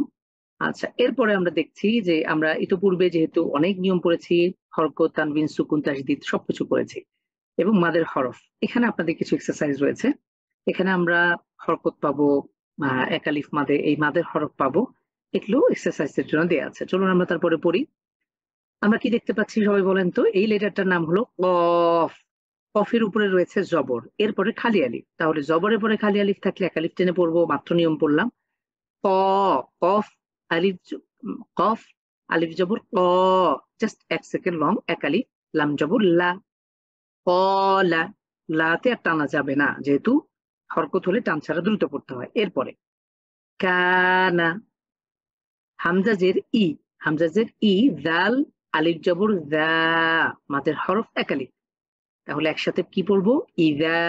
S1: আচ্ছা, এরপরে আমরা দেখছি যে আমরা ইতিপূর্বে যেহেতু অনেক নিয়ম পড়েছি, হরকত, তানবিন, সুকুন, তাসদিদ সবকিছু পড়েছি এবং মাদের হরফ। এখানে আপনাদের কিছু এক্সারসাইজ রয়েছে। এখানে আমরা হরকত পাবো, এক আলিফ মাদে, এই মাদের হরফ পাবো। এগুলো এক্সারসাইজের জন্য দেওয়া আছে। চলুন আমরা তারপরে পড়ি। আমরা কি দেখতে পাচ্ছি সবাই বলেন তো? এই লেটারটার নাম হলো কফ। কফের উপরে রয়েছে জবর, এরপরে খালি আলিফ। তাহলে জবরের পরে খালি আলিফ থাকলে এক আলিফ টেনে পড়বো, মাত্র নিয়ম পড়লাম। ক, কফ, আলিফ, কফ, আলিফ জবর ক, জাস্ট 1 সেকেন্ড লং, এক আলিফ, লাম জবর লা, কলা, লাতে আর টানা যাবে না, যেহেতু হরকত হলে টান ছাড়া দ্রুত পড়তে হয়। এরপরে কানা, হামজাজের ই, হামজাজের ই, জাল, আলিফ জবর দা, মাদের হরফ এক আলিফ, তাহলে একসাথে কি পড়বো? ইদা।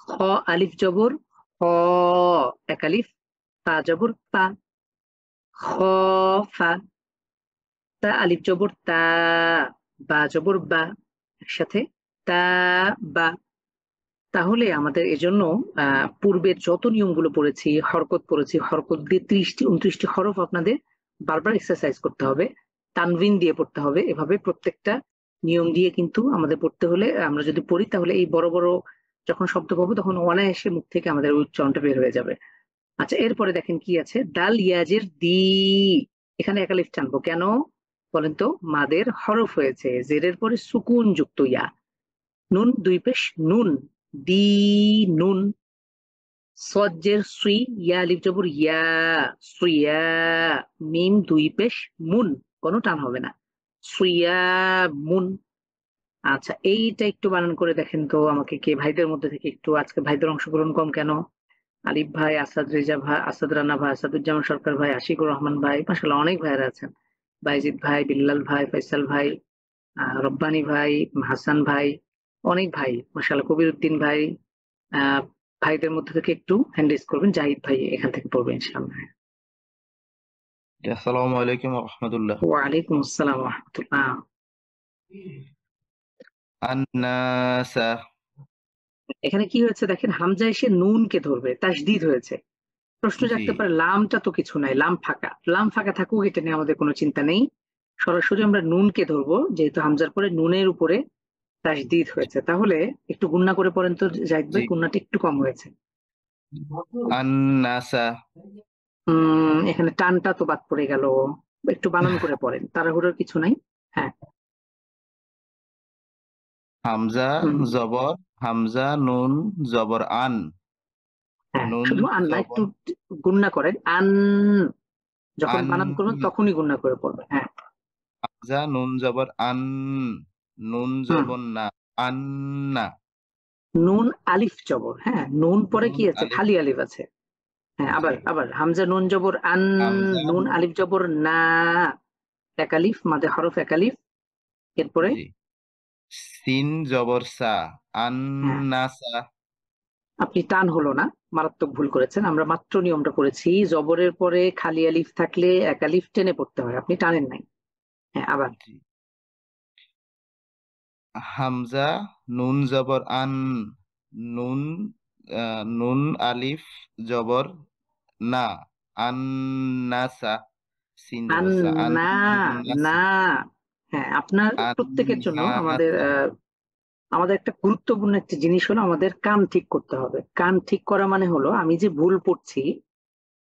S1: খ আলিফ জবর খ, এক আলিফ, তা জবর তা, খফা, তা আলিফ জবর তা, বা জবর বা, একসাথে তা বা। তাহলে আমাদের এজন্য পূর্বের যত নিয়মগুলো পড়েছি, হরকত পড়েছি, হরকত দিয়ে 30-29টি হরফ আপনাদের বারবার এক্সারসাইজ করতে হবে, তানভিন দিয়ে পড়তে হবে। এভাবে প্রত্যেকটা নিয়ম দিয়ে কিন্তু আমাদের পড়তে হলে, আমরা যদি পড়ি তাহলে এই বড় বড় যখন শব্দ পাবো তখন অনায়াসে মুখ থেকে আমাদের উচ্চারণটা বের হয়ে যাবে। আচ্ছা, এরপরে দেখেন কি আছে, দাল ইয়াজের দি, এখানে এক আলিফ টানবো কেন বলেন তো? মাদের হরফ হয়েছে, জেরের পরে সুকুন যুক্ত ইয়া, নুন দুই পেশ নুন, দি নুন, সজ্জের সুই, ইয়া আলিফ জবর ইয়া, সুইয়া, মিম দুই পেশ মুন, কোনো টান হবে না, সুইয়া মুন। আচ্ছা, এইটা একটু বানান করে দেখেন তো আমাকে কে ভাইদের মধ্যে থেকে একটু, আজকে ভাইদের অংশগ্রহণ কম কেন? আলিফ ভাই, আসাদ রেজা ভাই, আসাদ রানা ভাই, আসাদুজ্জামান সরকার ভাই, আশিকুর রহমান ভাই, মাশাআল্লাহ অনেক ভাইরা আছেন, বাইজিদ ভাই, বিল্লাল ভাই, ফয়সাল ভাই, রব্বানী ভাই, হাসান ভাই, অনেক ভাই মাশাআল্লাহ, কবির উদ্দিন ভাই। আহ ভাইদের মধ্যে থেকে একটু হ্যান্ড রেজ করবেন, জাহিদ ভাই এখান থেকে পড়বেন ইনশাআল্লাহ।
S5: আসসালামু আলাইকুম ওয়া রাহমাতুল্লাহ।
S1: ওয়ালাইকুম আসসালাম ওয়া রাহমাতুল্লাহ।
S5: আন্নাসা,
S1: এখানে কি হয়েছে দেখেন, হামজা এসে নুনকে ধরবে, তাসদিদ হয়েছে। প্রশ্ন
S5: জি
S1: জাগতে পারে লামটা তো কিছু নাই, লাম ফাঁকা, লাম ফাঁকা থাকুক, এটা নিয়ে আমাদের কোনো চিন্তা নেই, সরাসরি আমরা নুনকে ধরবো, যেহেতু হামজার পরে নুনের উপরে তাসদিদ হয়েছে। তাহলে একটু গুণনা করে পড়েন তো জাহিদ ভাই,
S5: জি
S1: গুণনাটা একটু কম হয়েছে।
S5: আন্নাসা,
S1: এখানে টানটা তো বাদ পড়ে গেল, একটু বানান করে পড়েন, তাড়াহুড়োর কিছু নাই। হ্যাঁ,
S5: হামজা জবর, হামজা নুন জবর আন,
S1: হ্যাঁ,
S5: নুন
S1: শুধু আন না, একটু
S5: জবর
S1: গুণনা করেন, আন, যখন
S5: আন,
S1: বানান করবেন তখনই গুণনা করে পড়বেন। হ্যাঁ,
S5: হামজা নুন জবর আন, নুন
S1: হুম,
S5: জবর না, আন্না,
S1: নুন আলিফ জবর, হ্যাঁ নুন পরে
S5: নুন
S1: কি আছে?
S5: আলিফ,
S1: খালি আলিফ আছে। হ্যাঁ,
S5: জি
S1: আবার আবার হামজা নুন জবর আন,
S5: হামজা
S1: নুন আলিফ জবর না, এক আলিফ, মাদে হরফ এক আলিফ, এরপরে
S5: জি সিন জবর সা,
S1: হ্যাঁ,
S5: আন্নাসা,
S1: আপনি টান হলো না, মারাত্মক ভুল করেছেন, আমরা মাত্র নিয়মটা করেছি, জবরের পরে খালি আলিফ থাকলে এক আলিফ টেনে পড়তে হয়, আপনি টানেন নাই। হ্যাঁ, আবার
S5: জি হামজা নুন জবর আন, নুন নুন আলিফ জবর না, আন্নাসা, সিন
S1: আন,
S5: জবর সা,
S1: না,
S5: আন্নাসা,
S1: না, হ্যাঁ, আপনার প্রত্যেকের জন্য আমাদের
S5: আন্নাসা,
S1: আমাদের একটা গুরুত্বপূর্ণ একটা জিনিস হলো, আমাদের কান ঠিক করতে হবে। কান ঠিক করা মানে হলো, আমি যে ভুল পড়ছি,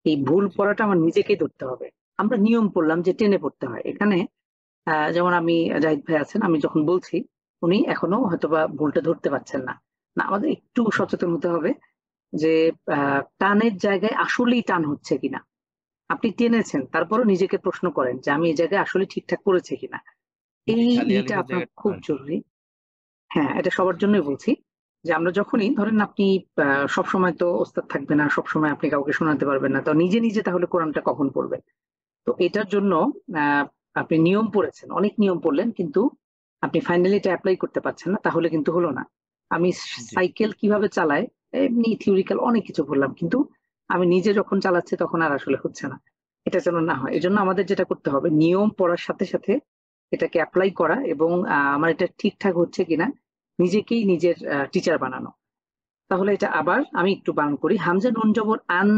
S1: এই ভুল
S5: জি
S1: পড়াটা আমার নিজেকেই ধরতে হবে। আমরা নিয়ম পড়লাম যে টেনে পড়তে হয়, এখানে যেমন আমি, জাহিদ ভাই আছেন, আমি যখন বলছি উনি এখনো হয়তোবা ভুলটা ধরতে পারছেন না, না আমাদের একটু সচেতন হতে হবে যে টানের জায়গায় আসলেই টান হচ্ছে কিনা। আপনি টেনেছেন, তারপরও নিজেকে প্রশ্ন করেন যে আমি এই জায়গায় আসলে ঠিকঠাক করেছি কিনা,
S5: জি,
S1: এই
S5: খালি
S1: ইটা
S5: আলিফের
S1: আপনার
S5: জায়গাটা
S1: খুব
S5: আর কি।
S1: জরুরি। হ্যাঁ, এটা সবার জন্যই বলছি, যে আমরা যখনই ধরেন, আপনি সবসময় তো ওস্তাদ থাকবে না, সবসময় আপনি কাউকে শোনাতে পারবেন না, তো নিজে নিজে তাহলে কোরআনটা কখন পড়বেন? তো এটার জন্য আহ, আপনি নিয়ম পড়েছেন, অনেক নিয়ম পড়লেন, কিন্তু আপনি ফাইনালি এটা অ্যাপ্লাই করতে পারছেন না, তাহলে কিন্তু হলো না। আমি
S5: জি
S1: সাইকেল কিভাবে চালাই, এমনি থিওরিক্যাল অনেক কিছু বললাম, কিন্তু আমি নিজে যখন চালাচ্ছি তখন আর আসলে হচ্ছে না, এটা যেন না হয়।
S5: জি
S1: এজন্য আমাদের যেটা করতে হবে, নিয়ম পড়ার সাথে সাথে এটাকে অ্যাপ্লাই করা, এবং আমার এটা ঠিকঠাক হচ্ছে কিনা নিজেকেই নিজের টিচার বানানো। তাহলে এটা আবার আমি একটু বানান করি, হামজা নুন জবর আন,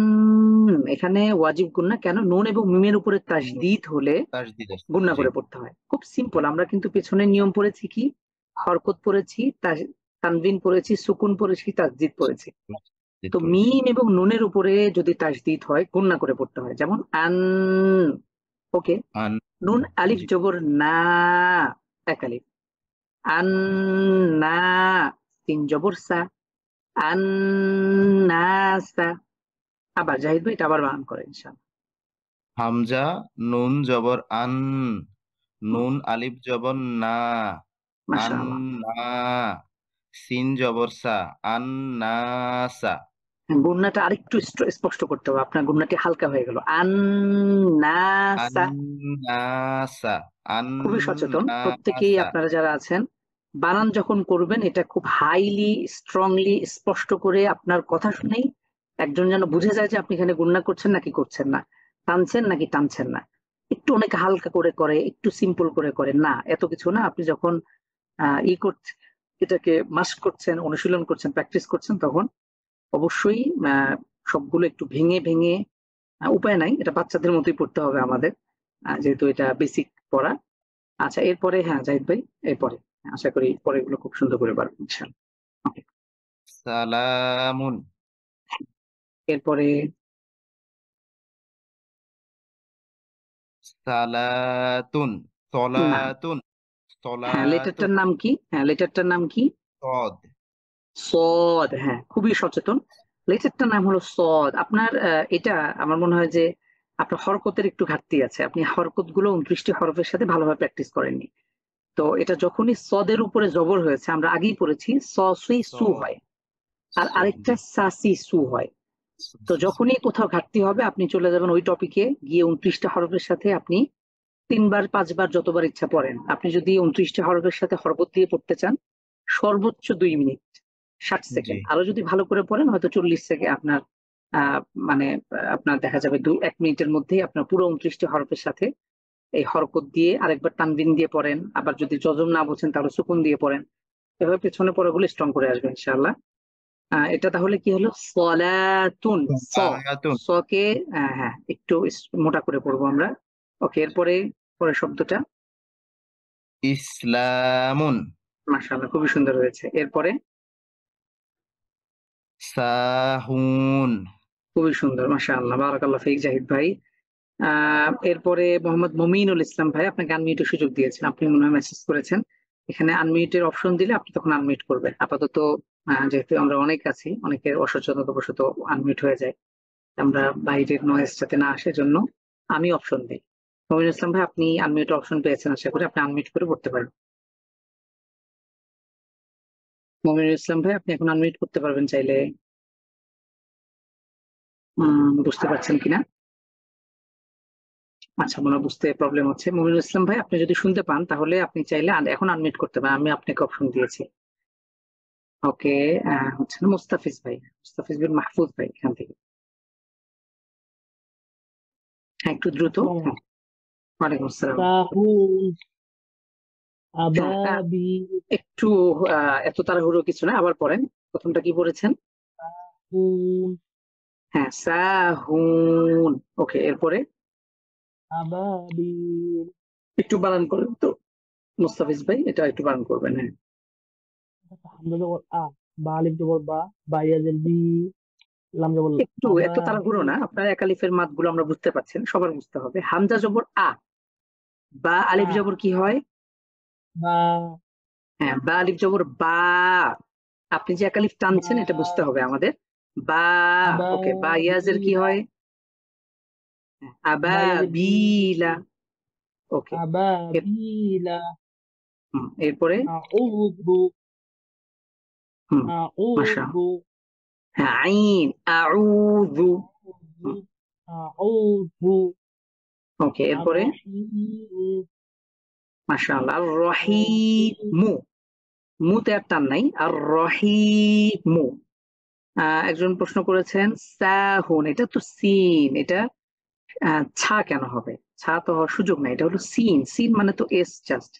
S1: এখানে ওয়াজিব গুন্না কেন? নুন এবং মিমের উপরে তাসদিদ হলে
S5: তাসদিদ আসছে,
S1: গুন্না
S5: জি
S1: করে পড়তে হয়, খুব সিম্পল। আমরা কিন্তু পেছনের নিয়ম পড়েছি কি, হরকত পড়েছি, তানবিন পড়েছি, সুকুন পড়েছি, তাসদিদ পড়েছি।
S5: তাসদিদ
S1: তো
S5: করেছি,
S1: মিম এবং নুনের উপরে যদি তাসদিদ হয় গুন্না করে পড়তে হয়, যেমন আন, ওকে,
S5: আন,
S1: নুন আলিফ
S5: জি
S1: জবর না, এক আলিফ, আন, না, তিন জবর সা, আন্নাসা। আবার জাহিদ ভাই এটা আবার বানান করে ইনশাআল্লাহ।
S5: হামজা নুন জবর আন, নুন আলিফ জবর না,
S1: মাশাআল্লাহ।
S5: আন্না, সিন জবর সা, আন্নাসা,
S1: গুণনাটা আরেকটু স্পষ্ট করতে হবে, আপনার গুণনাটি হালকা হয়ে গেল। আন্নাসা।
S5: আন্নাসা,
S1: খুবই সচেতন প্রত্যেকেই
S5: আন্নাসা।
S1: আপনারা যারা আছেন, বানান যখন করবেন এটা খুব হাইলি স্ট্রংলি স্পষ্ট করে আপনার কথা শুনেই একজন যেন বুঝে যায় যে আপনি এখানে গুণনা করছেন নাকি করছেন না, টানছেন নাকি টানছেন না। একটু অনেক হালকা করে করে, একটু সিম্পল করে করে, না এত কিছু না। আপনি যখন করছেন, এটাকে মাস্ক করছেন, অনুশীলন করছেন, প্র্যাকটিস করছেন, তখন অবশ্যই সবগুলো একটু ভেঙে ভেঙে, উপায় নাই, এটা বাচ্চাদের মতোই পড়তে হবে আমাদের, যেহেতু এটা বেসিক পড়া। আচ্ছা, এরপরে হ্যাঁ জাহিদ ভাই, এরপরে আশা করি পরেরগুলো খুব সুন্দর করে পারবেন ইনশাআল্লাহ। ওকে,
S5: সালামুন,
S1: এরপরে
S5: সালাতুন,
S1: না,
S5: সলাতুন,
S1: হ্যাঁ
S5: সলাতুন,
S1: লেটারটার নাম কি? হ্যাঁ লেটারটার নাম কি?
S5: সদ,
S1: সদ। হ্যাঁ, খুবই সচেতন। লেটারটার নাম হলো সদ। আপনার এটা আমার মনে হয় যে আপনার হরকতের একটু ঘাটতি আছে, আপনি হরকত গুলো 29টি হরফের সাথে ভালোভাবে প্র্যাকটিস করেননি। তো এটা যখনই সদের উপরে জবর হয়েছে, আমরা আগেই পড়েছি সুই সু
S5: সদ,
S1: হয়, আর
S5: সু,
S1: আরেকটা
S5: জি,
S1: সাসি সু হয়।
S5: সু,
S1: তো
S5: সু, সু।
S1: যখনই কোথাও ঘাটতি হবে আপনি চলে যাবেন ওই টপিকে গিয়ে 29টা হরফের সাথে আপনি 3 বার 5 বার যতবার ইচ্ছা পড়েন। আপনি যদি 29টা হরফের সাথে হরকত দিয়ে পড়তে চান, সর্বোচ্চ 2 মিনিট 60
S5: জি,
S1: সেকেন্ড। আরো যদি ভালো করে পড়েন হয়তো 40 সেকেন্ড আপনার, মানে আপনার দেখা যাবে 1 মিনিটের মধ্যেই আপনার পুরো 29টি হরফের সাথে এই হরকত দিয়ে আরেকবার তানবিন দিয়ে পড়েন। আবার যদি জজম না বোঝেন তাহলে সুকুন দিয়ে পড়েন। এভাবে পেছনে পড়াগুলো স্ট্রং করে আসবে ইনশাআল্লাহ। এটা তাহলে কি হলো? সলাতুন। স,
S5: সলাতুন,
S1: কে হ্যাঁ একটু মোটা করে পড়বো আমরা। ওকে, এরপরে পরের শব্দটা।
S5: ইসলামুন,
S1: মাশাআল্লাহ, খুবই সুন্দর হয়েছে। এরপরে
S5: সাহুন,
S1: খুবই সুন্দর, মাশাআল্লাহ, বারাকাল্লাহ ফিক জাহিদ ভাই। এরপরে মোহাম্মদ মমিনুল ইসলাম ভাই, আপনাকে আনমিউটের সুযোগ দিয়েছেন, আপনি মনে হয় মেসেজ করেছেন। এখানে আনমিউটের অপশন দিলে আপনি তখন আনমিউট করবেন। আপাতত যেহেতু আমরা অনেক আছি, অনেকের অসচেতনতাবশত আনমিউট হয়ে যায়, আমরা বাইরের নয়েজ যাতে না আসে জন্য আমি অপশন দিই। মমিনুল ইসলাম ভাই, আপনি আনমিউট অপশন পেয়েছেন, আশা করি আপনি আনমিউট করে পড়তে পারেন। মমিনুল ইসলাম ভাই, আপনি এখন আনমিউট করতে পারবেন চাইলে। বুঝতে পারছেন কিনা? আচ্ছা, মনে হয় বুঝতে প্রবলেম হচ্ছে। মমিনুল ইসলাম ভাই, আপনি যদি শুনতে পান তাহলে আপনি চাইলে এখন আনমিউট করতে পারেন, আমি আপনাকে অপশন দিয়েছি। ওকে, হচ্ছে না মুস্তাফিজ ভাই, মুস্তাফিজ বিন মাহফুজ ভাই এখান থেকে। হ্যাঁ, একটু দ্রুত।
S2: আসসালামু
S1: হ্যাঁ, ওয়ালাইকুম আসসালাম।
S2: সাহুন,
S1: হ্যাঁ,
S2: আবাবিল,
S1: একটু এত তাড়াহুড়ো কিছু না, আবার পড়েন। প্রথমটা কি পড়েছেন?
S2: হুন,
S1: হ্যাঁ, সাহুন। ওকে, এরপরে
S2: আবাবিল,
S1: একটু বানান করেন তো মুস্তাফিজ ভাই, এটা একটু বানান করবেন। হ্যাঁ,
S2: হামজা জবর আ, বা আলিফ জবর বা, বাইয়া জের বি, লাম জবর লা,
S1: একটু এত তাড়াহুড়ো
S2: আবাবিল,
S1: না, আপনার একালিফের মাত গুলো আমরা বুঝতে পারছেন, সবার বুঝতে হবে। হামজা জবর আ, বা আলিফ
S2: আ,
S1: জবর কি হয়?
S2: বা,
S1: হ্যাঁ, বা আলিফ জবর বা। আপনি যে একালিফ টানছেন এটা বুঝতে হবে আমাদের। বা। ওকে, বা ইয়াজের কি
S2: আবাবিলা,
S1: হয়? হ্যাঁ, আবা
S2: বাইয়া জের বি,
S1: বিলা। ওকে,
S2: আবাবিলা,
S1: এরপরে
S2: আউযু,
S1: হুম, মাশা।
S2: আউযু,
S1: হ্যাঁ, আইন, আউযু।
S2: আউযু, আউযু,
S1: ওকে,
S2: আর
S1: এরপরে
S2: রহিম,
S1: মাশাআল্লাহ, আর
S2: রহিম,
S1: রহিমু। মুতে আর টান নাই, আর রহিমু। একজন প্রশ্ন করেছেন সাহুন, এটা তো সিন, এটা ছা কেন হবে? ছা তো হওয়ার সুযোগ নাই, এটা হলো সিন। সিন মানে তো এস জাস্ট।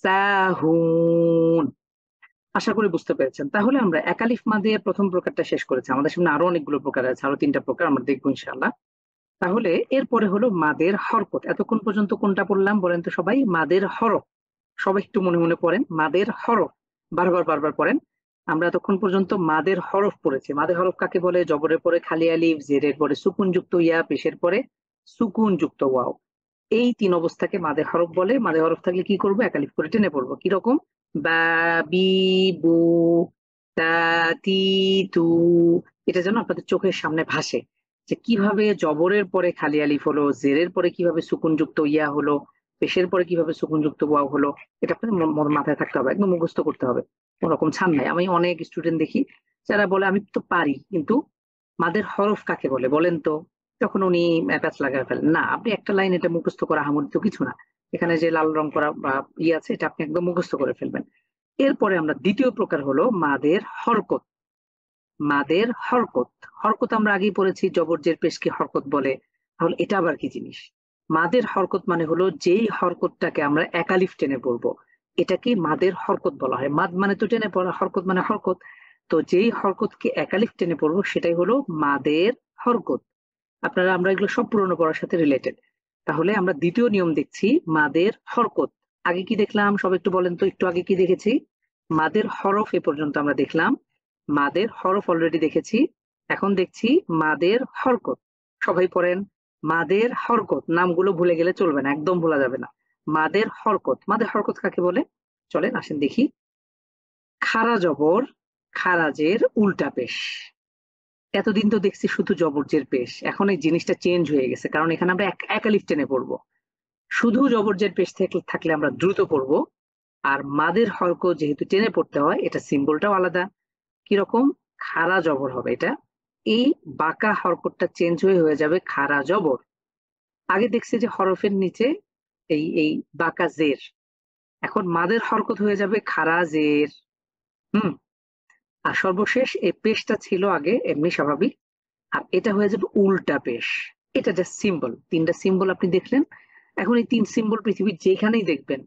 S1: সাহুন। আশা করি বুঝতে পেরেছেন। তাহলে আমরা একালিফ মাদের প্রথম প্রকারটা শেষ করেছি, আমাদের সামনে আরো অনেকগুলো প্রকার আছে, আরো 3টা প্রকার আমরা দেখবো ইনশাআল্লাহ। তাহলে এরপরে হলো মাদের হরকত। এতক্ষণ পর্যন্ত কোনটা পড়লাম বলেন তো সবাই? মাদের হরফ। সবাই একটু মনে মনে পড়েন, মাদের হরফ, বারবার বারবার পড়েন। আমরা এতক্ষণ পর্যন্ত মাদের হরফ পড়েছি। মাদের হরফ কাকে বলে? জবরের পরে খালি আলিফ, জেরের পরে সুকুন যুক্ত ইয়া, পেশের পরে সুকুন যুক্ত ওয়াও, এই 3 অবস্থাকে মাদের হরফ বলে। মাদের হরফ থাকলে কি করবো? একালিফ করে টেনে পড়বো। কিরকম? বা, বি, বু, তা, তি, তু। এটা যেন আপনাদের চোখের সামনে ভাসে। যে কিভাবে জবরের পরে খালি আলিফ হলো, জেরের পরে কিভাবে সুকুনযুক্ত ইয়া হলো, পেশের পরে কিভাবে সুকুনযুক্ত ওয়াও হলো, এটা আপনাদের মাথায় থাকতে হবে, একদম মুখস্থ করতে হবে, কোন রকম ছাড় নাই। আমি অনেক স্টুডেন্ট দেখি যারা বলে আমি তো পারি, কিন্তু মাদের হরফ কাকে বলে বলেন তো, তখন উনি প্যাচ লাগায় ফেলেন। না, আপনি একটা লাইন এটা মুখস্থ করা হামুর তো কিছু না, এখানে যে লাল রং করা বা ইয়ে আছে এটা আপনি একদম মুখস্থ করে ফেলবেন। এরপরে আমরা দ্বিতীয় প্রকার হলো মাদের হরকত। মাদের হরকত, হরকত আমরা আগেই পড়েছি জবরজের পেশকে হরকত বলে। তাহলে এটা আবার কি জিনিস? মাদের হরকত মানে হলো যেই হরকতটাকে আমরা একালিফ টেনে পড়বো, এটাকে মাদের হরকত বলা হয়। মাদ মানে তো টেনে পড়া, হরকত মানে হরকত, তো যেই হরকতকে একালিফ টেনে পড়বো সেটাই হলো মাদের হরকত। আপনারা আমরা এগুলো সব পুরনো পড়ার সাথে রিলেটেড। তাহলে আমরা দ্বিতীয় নিয়ম দেখছি মাদের হরকত। আগে কি দেখলাম সব একটু বলেন তো, একটু আগে কি দেখেছি? মাদের হরফ এ পর্যন্ত আমরা দেখলাম, মাদের হরফ অলরেডি দেখেছি, এখন দেখছি মাদের হরকত। সবাই পড়েন মাদের হরকত, নামগুলো ভুলে গেলে চলবে না, একদম ভোলা যাবে না। মাদের হরকত, মাদের হরকত কাকে বলে চলেন আসেন দেখি। খারা জবর খারাজের উল্টা পেশ। এতদিন তো দেখছি শুধু জবরজের পেশ, এখন এই জিনিসটা চেঞ্জ হয়ে গেছে, কারণ এখানে আমরা একালিফ টেনে পড়বো। শুধু জবরজের পেশ থাকলে আমরা দ্রুত পড়বো, আর মাদের হরকত যেহেতু টেনে পড়তে হয়, এটা সিম্বলটাও আলাদা। কিরকম? খাড়া জবর হবে এটা, এই বাঁকা হরকতটা চেঞ্জ হয়ে যাবে খাড়া জবর। আগে দেখছি যে হরফের নিচে এই বাঁকা জের, এখন মাদের হরকত হয়ে যাবে খাড়া জের। আর সর্বশেষ এই পেশটা ছিল আগে এমনি স্বাভাবিক, আর এটা হয়ে যাবে উল্টা পেশ। এটা জাস্ট সিম্বল, তিনটা সিম্বল আপনি দেখলেন, এখন এই তিন সিম্বল পৃথিবীর যেখানেই দেখবেন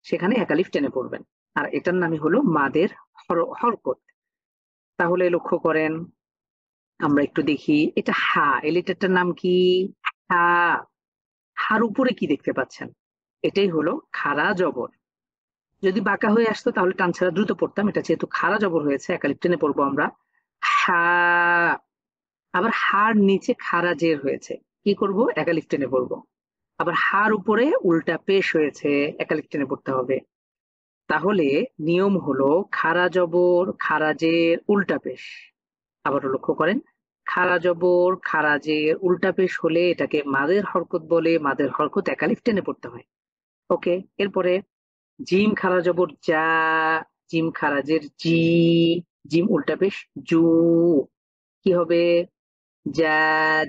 S1: সেখানে একালিফ টেনে পড়বেন, আর এটার নামই হলো মাদের হরকত। তাহলে লক্ষ্য করেন, আমরা একটু দেখি, এটা হা, এই লেটারটার নাম কি? হা। হার উপরে কি দেখতে পাচ্ছেন? এটাই হলো খাড়া জবর। যদি বাঁকা হয়ে আসতো তাহলে টান ছাড়া দ্রুত পড়তাম, এটা যেহেতু খাড়া জবর হয়েছে একালিফ টেনে পড়বো আমরা, হা। আবার হার নিচে খাড়া জের হয়েছে, কি করব? একালিফ টেনে পড়বো। আবার হার উপরে উল্টা পেশ হয়েছে, একালিফ টেনে পড়তে হবে। তাহলে নিয়ম হলো খাড়া জবর খারাজের উল্টা পেশ। আবারও লক্ষ্য করেন, খাড়া জবর খারাজের উল্টা পেশ হলে এটাকে মাদের হরকত বলে, মাদের হরকত একালিফ টেনে পড়তে হয়। ওকে, এরপরে জিম খাড়া জবর যা, জিম খারাজের জি, জিম উল্টা পেশ জু, কি হবে? যা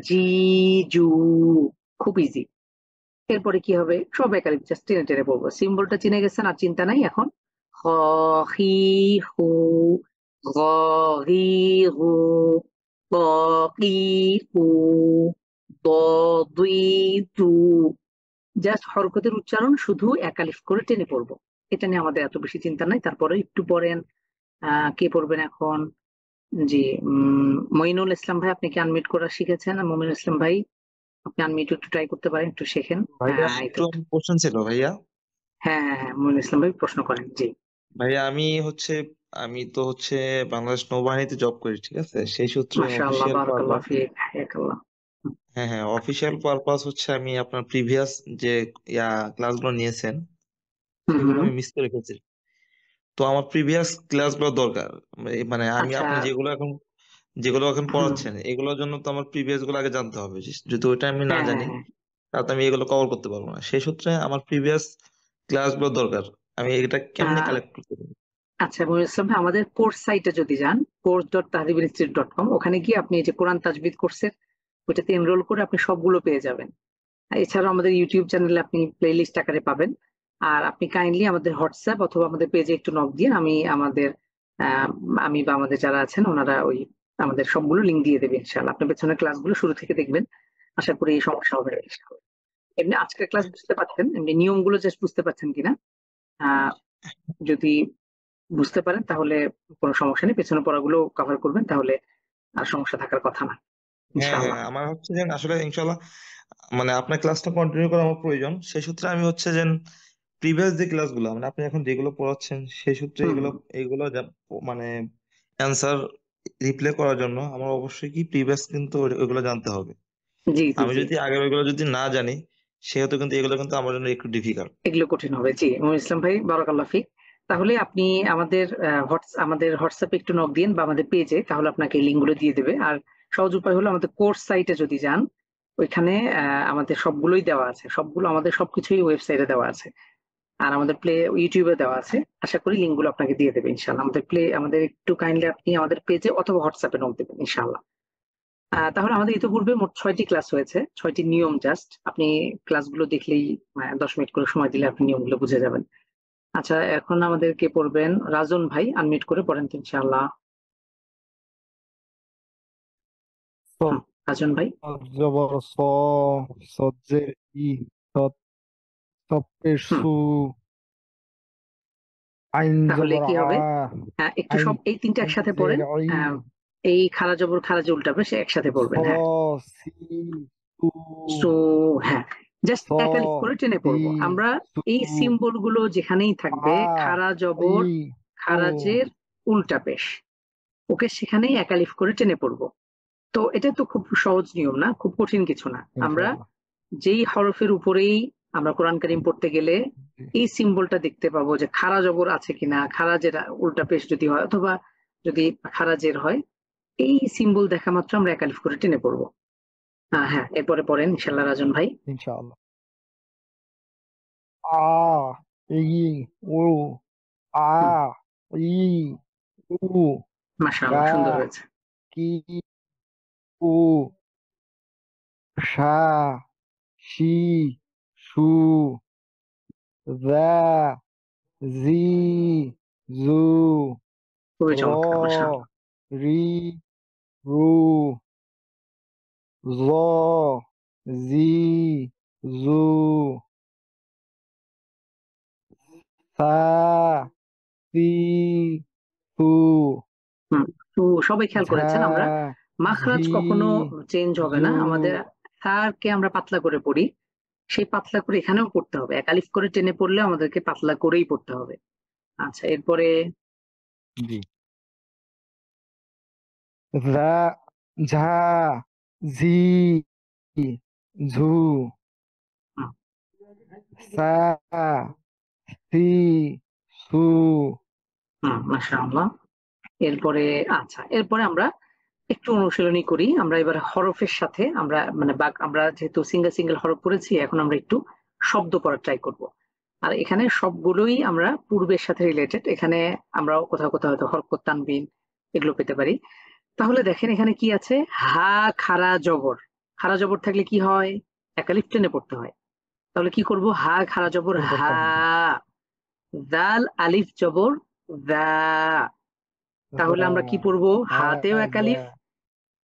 S1: জি জু, খুব ইজি। এরপরে কি হবে? সব একালিফ জাস্ট টেনে টেনে পড়বো। সিম্বলটা চিনে গেছেন, আর চিন্তা নাই। এখন হ হি হু, গ রি হু, ব কি হু, দ দুই দু, জাস্ট হরকতের উচ্চারণ শুধু একালিফ করে টেনে পড়বো। এটা নিয়ে আমাদের এত বেশি চিন্তা নাই। তারপরে একটু পড়েন, কে পড়বেন এখন? জি, মঈনুল ইসলাম ভাই, আপনি কি আনমিউট করা শিখেছেন? মমিনুল ইসলাম ভাই, আপনি আনমিউট একটু ট্রাই করতে পারেন, একটু শেখেন।
S6: ভাইয়া
S1: হ্যাঁ,
S6: একটু কোশ্চেন ছিল ভাইয়া।
S1: হ্যাঁ, মমিনুল ইসলাম ভাই প্রশ্ন করেন। জি
S6: ভাইয়া আমি তো বাংলাদেশ নৌবাহিনীতে জব করি, ঠিক আছে? সেই সূত্রে
S1: মাশাআল্লাহ,
S6: অফিসিয়াল
S1: বারাকাল্লাহ
S6: পারপাস,
S1: ফিক, হায়াকাল্লাহ।
S6: হ্যাঁ অফিসিয়াল পারপাস আপনি আপনার প্রিভিয়াস যে ক্লাসগুলো নিয়েছেন সেগুলো আমি মিস করে ফেলছি। তো আমার প্রিভিয়াস ক্লাসগুলো দরকার, মানে
S1: আচ্ছা,
S6: আপনি যেগুলো এখন পড়াচ্ছেন এগুলোর জন্য তো আমার প্রিভিয়াস গুলো আগে জানতে হবে। যদি ওইটা আমি না
S1: হ্যাঁ
S6: জানি তাহলে তো আমি এগুলো কভার করতে পারবো না। সেই সূত্রে আমার প্রিভিয়াস ক্লাসগুলো দরকার, আমি এটা কেমনে
S1: হ্যাঁ।
S6: কালেক্ট করতে পারি?
S1: আচ্ছা মনির ইসলাম ভাই, আমাদের কোর্স সাইটে যদি যান, course.tahdibininstitute.com, ওখানে গিয়ে আপনি এই যে কোরআন তাজবিদ কোর্সের ওইটাতে এনরোল করে আপনি সবগুলো পেয়ে যাবেন। এছাড়াও আমাদের ইউটিউব চ্যানেলে আপনি প্লেলিস্ট আকারে পাবেন। আর আপনি কাইন্ডলি আমাদের হোয়াটসঅ্যাপ অথবা আমাদের পেজে একটু নক দিয়ে আমি বা আমাদের যারা আছেন ওনারা ওই আমাদের সবগুলো লিঙ্ক দিয়ে দেবে ইনশাআল্লাহ। আপনি পেছনের ক্লাসগুলো শুরু থেকে দেখবেন, আশা করি এই সমস্যা হবে না ইনশাআল্লাহ। এমনি আজকের ক্লাস বুঝতে পারছেন? এমনি নিয়মগুলো জাস্ট বুঝতে পারছেন কিনা? যদি বুঝতে পারেন তাহলে কোনো সমস্যা নেই, পেছনের পড়াগুলো কভার করবেন, তাহলে আর সমস্যা থাকার কথা না ইনশাআল্লাহ।
S6: আমার যে আসলে ইনশাল্লাহ মানে আপনার ক্লাসটা কন্টিনিউ করা আমার প্রয়োজন। সেই সূত্রে আমি যে প্রিভিয়াস যে ক্লাসগুলো মানে আপনি এখন যেগুলো পড়াচ্ছেন সেই সূত্রে এগুলো মানে অ্যান্সার রিপ্লে করার জন্য আমার অবশ্যই কি প্রিভিয়াস কিন্তু ওইগুলো জানতে হবে।
S1: জি জি
S6: আমি
S1: জি,
S6: যদি আগের ওইগুলো যদি না জানি সেহেতু কিন্তু এগুলো কিন্তু আমার জন্য একটু ডিফিকাল্ট।
S1: এগুলো কঠিন হবে। জি মনির ইসলাম ভাই, বারাকাল্লাহ ফিক। তাহলে আপনি আমাদের হোয়াটসঅ্যাপে একটু নক দিন বা আমাদের পেজে, তাহলে আপনাকে লিঙ্ক গুলো দিয়ে দেবে। আর সহজ উপায় হলো আমাদের কোর্স সাইটে যদি যান, ওইখানে আমাদের সবগুলোই দেওয়া আছে, সবগুলো আমাদের সবকিছুই ওয়েবসাইটে দেওয়া আছে, আর আমাদের প্লে ইউটিউবে দেওয়া আছে। আশা করি লিঙ্কগুলো আপনাকে দিয়ে দেবে ইনশাআল্লাহ। আমাদের একটু কাইন্ডলি আপনি আমাদের পেজে অথবা হোয়াটসঅ্যাপে নোট দেবেন ইনশাআল্লাহ। তাহলে আমাদের ইতিপূর্বে মোট 6টি ক্লাস হয়েছে, 6টি নিয়ম। জাস্ট আপনি ক্লাসগুলো দেখলেই 10 মিনিট করে সময় দিলে আপনি নিয়মগুলো বুঝে যাবেন। আচ্ছা, এখন আমাদের কে পড়বেন? রাজন ভাই, আনমিউট করে পড়েন তো ইনশাআল্লাহ। রাজন ভাই।
S7: জবর স, সজ্জের ই, সপ্পের সু, আইন
S1: তাহলে
S7: জবর
S1: কি হবে?
S7: আ,
S1: একটু সব এই তিনটা একসাথে
S7: আইন
S1: পড়েন।
S7: জের ই,
S1: এই খারা জবর খারা যে উল্টাবে সে একসাথে
S7: স,
S1: পড়বেন। হ্যাঁ,
S7: সি, সু,
S1: সো হ্যাঁ, জাস্ট
S7: স,
S1: একালিফ করে টেনে
S7: সি,
S1: পড়বো আমরা।
S7: সু,
S1: এই সিম্বল গুলো যেখানেই থাকবে
S7: আ,
S1: খারা জবর
S7: ই, সু,
S1: খারাজের উল্টা পেশ, ওকে সেখানেই একালিফ করে টেনে পড়বো। তো এটা তো খুব সহজ নিয়ম না, খুব কঠিন কিছু না। আমরা
S7: ইনশাআল্লাহ।
S1: যেই হরফের উপরেই আমরা কোরআন কারীম পড়তে গেলে এই সিম্বলটা দেখতে পাবো যে খারা জবর আছে কিনা, খারাজের উল্টা পেশ যদি হয় অথবা যদি খারাজের হয়, এই সিম্বল দেখা মাত্র আমরা একালিফ করে টেনে পড়বো। হ্যাঁ, এরপরে পড়েন ইনশাআল্লাহ রাজন ভাই।
S7: ইনশাআল্লাহ। আ, ই, উ, আ, ই, উ,
S1: মাশাআল্লাহ,
S7: গা,
S1: সুন্দর হয়েছে।
S7: কি, উ, শা, শি, শু, যা, জি, জু,
S1: খুবই
S7: র,
S1: চমৎকার, মাশাআল্লাহ।
S7: রি, রু, জ, জি, জু, সা, সি, সু,
S1: তো সবাই খেয়াল
S7: ঝা,
S1: করেছেন, আমরা মাখরাজ
S7: ঝি,
S1: কখনো চেঞ্জ হবে
S7: জু,
S1: না। আমাদের সারকে আমরা পাতলা করে পড়ি, সেই পাতলা করে এখানেও পড়তে হবে। একালিফ করে টেনে পড়লে আমাদেরকে পাতলা করেই পড়তে হবে। আচ্ছা, এরপরে
S7: জি, ঝা, ঝা, ঝি, ঝু,
S1: হুম,
S7: সা, সি, সু,
S1: মাশাআল্লাহ। এরপরে এরপরে আমরা একটু অনুশীলনী করি। আমরা এবার হরফের সাথে আমরা আমরা যেহেতু সিঙ্গেল সিঙ্গেল হরফ পড়েছি, এখন আমরা একটু শব্দ পড়ার ট্রাই করব। আর এখানে সবগুলোই আমরা পূর্বের সাথে রিলেটেড। এখানে আমরা কোথাও কোথাও হয়তো হরকত তানবিন এগুলো পেতে পারি। তাহলে দেখেন এখানে কি আছে? হা খারা জবর। খারা জবর থাকলে কি হয়? একালিফ টেনে পড়তে হয়। তাহলে কি করব? হা খারা জবর হা, দাল আলিফ জবর দা। তাহলে আমরা কি পড়বো? হাতেও একালিফ,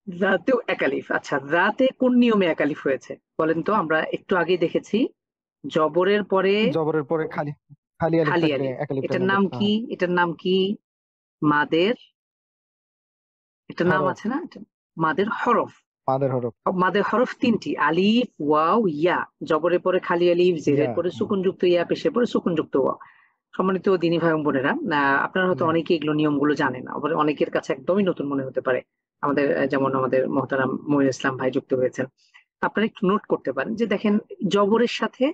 S1: জাতেও একালিফ। আচ্ছা, জাতে কোন নিয়মে একালিফ হয়েছে বলেন তো? আমরা একটু আগে দেখেছি জবরের পরে
S7: জবরের পরে খালি খালি আলিফ
S1: খালি
S7: থাকলে
S1: আলিফ।
S7: একালিফ
S1: এটার
S7: টেনে
S1: নাম
S7: পড়তে
S1: কি?
S7: হয়।
S1: এটার নাম কি? মাদের। এটার নাম
S7: হরফ,
S1: আছে না? মাদের হরফ।
S7: মাদের হরফ,
S1: মাদের হরফ 3টি, আলিফ, ওয়াও, ইয়া। জবরের পরে খালি আলিফ, জেরের
S7: ইয়া,
S1: পরে সুকুনযুক্ত ইয়া, পেশের পরে সুকুনযুক্ত ওয়া। সম্মানিত দিনী ভাই বোনেরা, আপনারা হয়তো
S7: ইয়া।
S1: অনেকে এগুলো নিয়মগুলো জানেন, আবার অনেকের কাছে একদমই নতুন মনে হতে পারে। যেমন আমাদের মহতারাম মহিউল ইসলাম ভাই যুক্ত হয়েছেন। আপনারা একটু নোট করতে পারেন যে দেখেন জবরের সাথে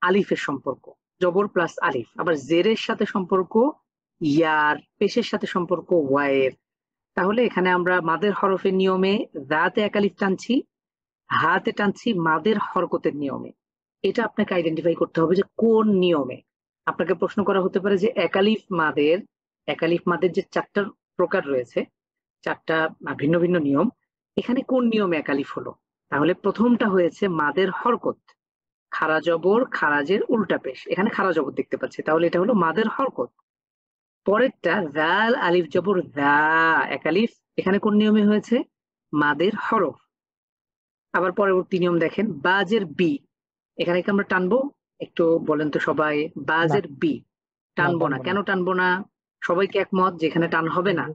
S1: আলিফের সম্পর্ক, জবর প্লাস আলিফ। আবার জেরের সাথে সম্পর্ক ইয়ার, পেশের সাথে সম্পর্ক ওয়াইয়ের। তাহলে এখানে আমরা মাদের হরফের নিয়মে দাতে একালিফ টানছি, হাতে টানছি মাদের হরকতের নিয়মে। এটা আপনাকে আইডেন্টিফাই করতে হবে যে কোন নিয়মে। আপনাকে প্রশ্ন করা হতে পারে যে একালিফ মাদের যে 4টা প্রকার রয়েছে, 4টা ভিন্ন ভিন্ন নিয়ম, এখানে কোন নিয়মে একালিফ হলো? তাহলে প্রথমটা হয়েছে মাদের হরকত, খারা জবর খারাজের উল্টা পেশ। এখানে খারা জবর দেখতে পাচ্ছি, তাহলে এটা হলো মাদের হরকত। পরেরটা জাল আলিফ জবর দা একালিফ, এখানে কোন নিয়মে হয়েছে? মাদের হরফ। আবার পরবর্তী নিয়ম দেখেন বাজের বি, এখানে কি আমরা টানবো? একটু বলেন তো সবাই।
S7: না,
S1: বাজের বি
S7: না,
S1: টানবো না,
S7: টানবো না।
S1: কেন টানবো না? সবাইকে একমত যে এখানে টান হবে না?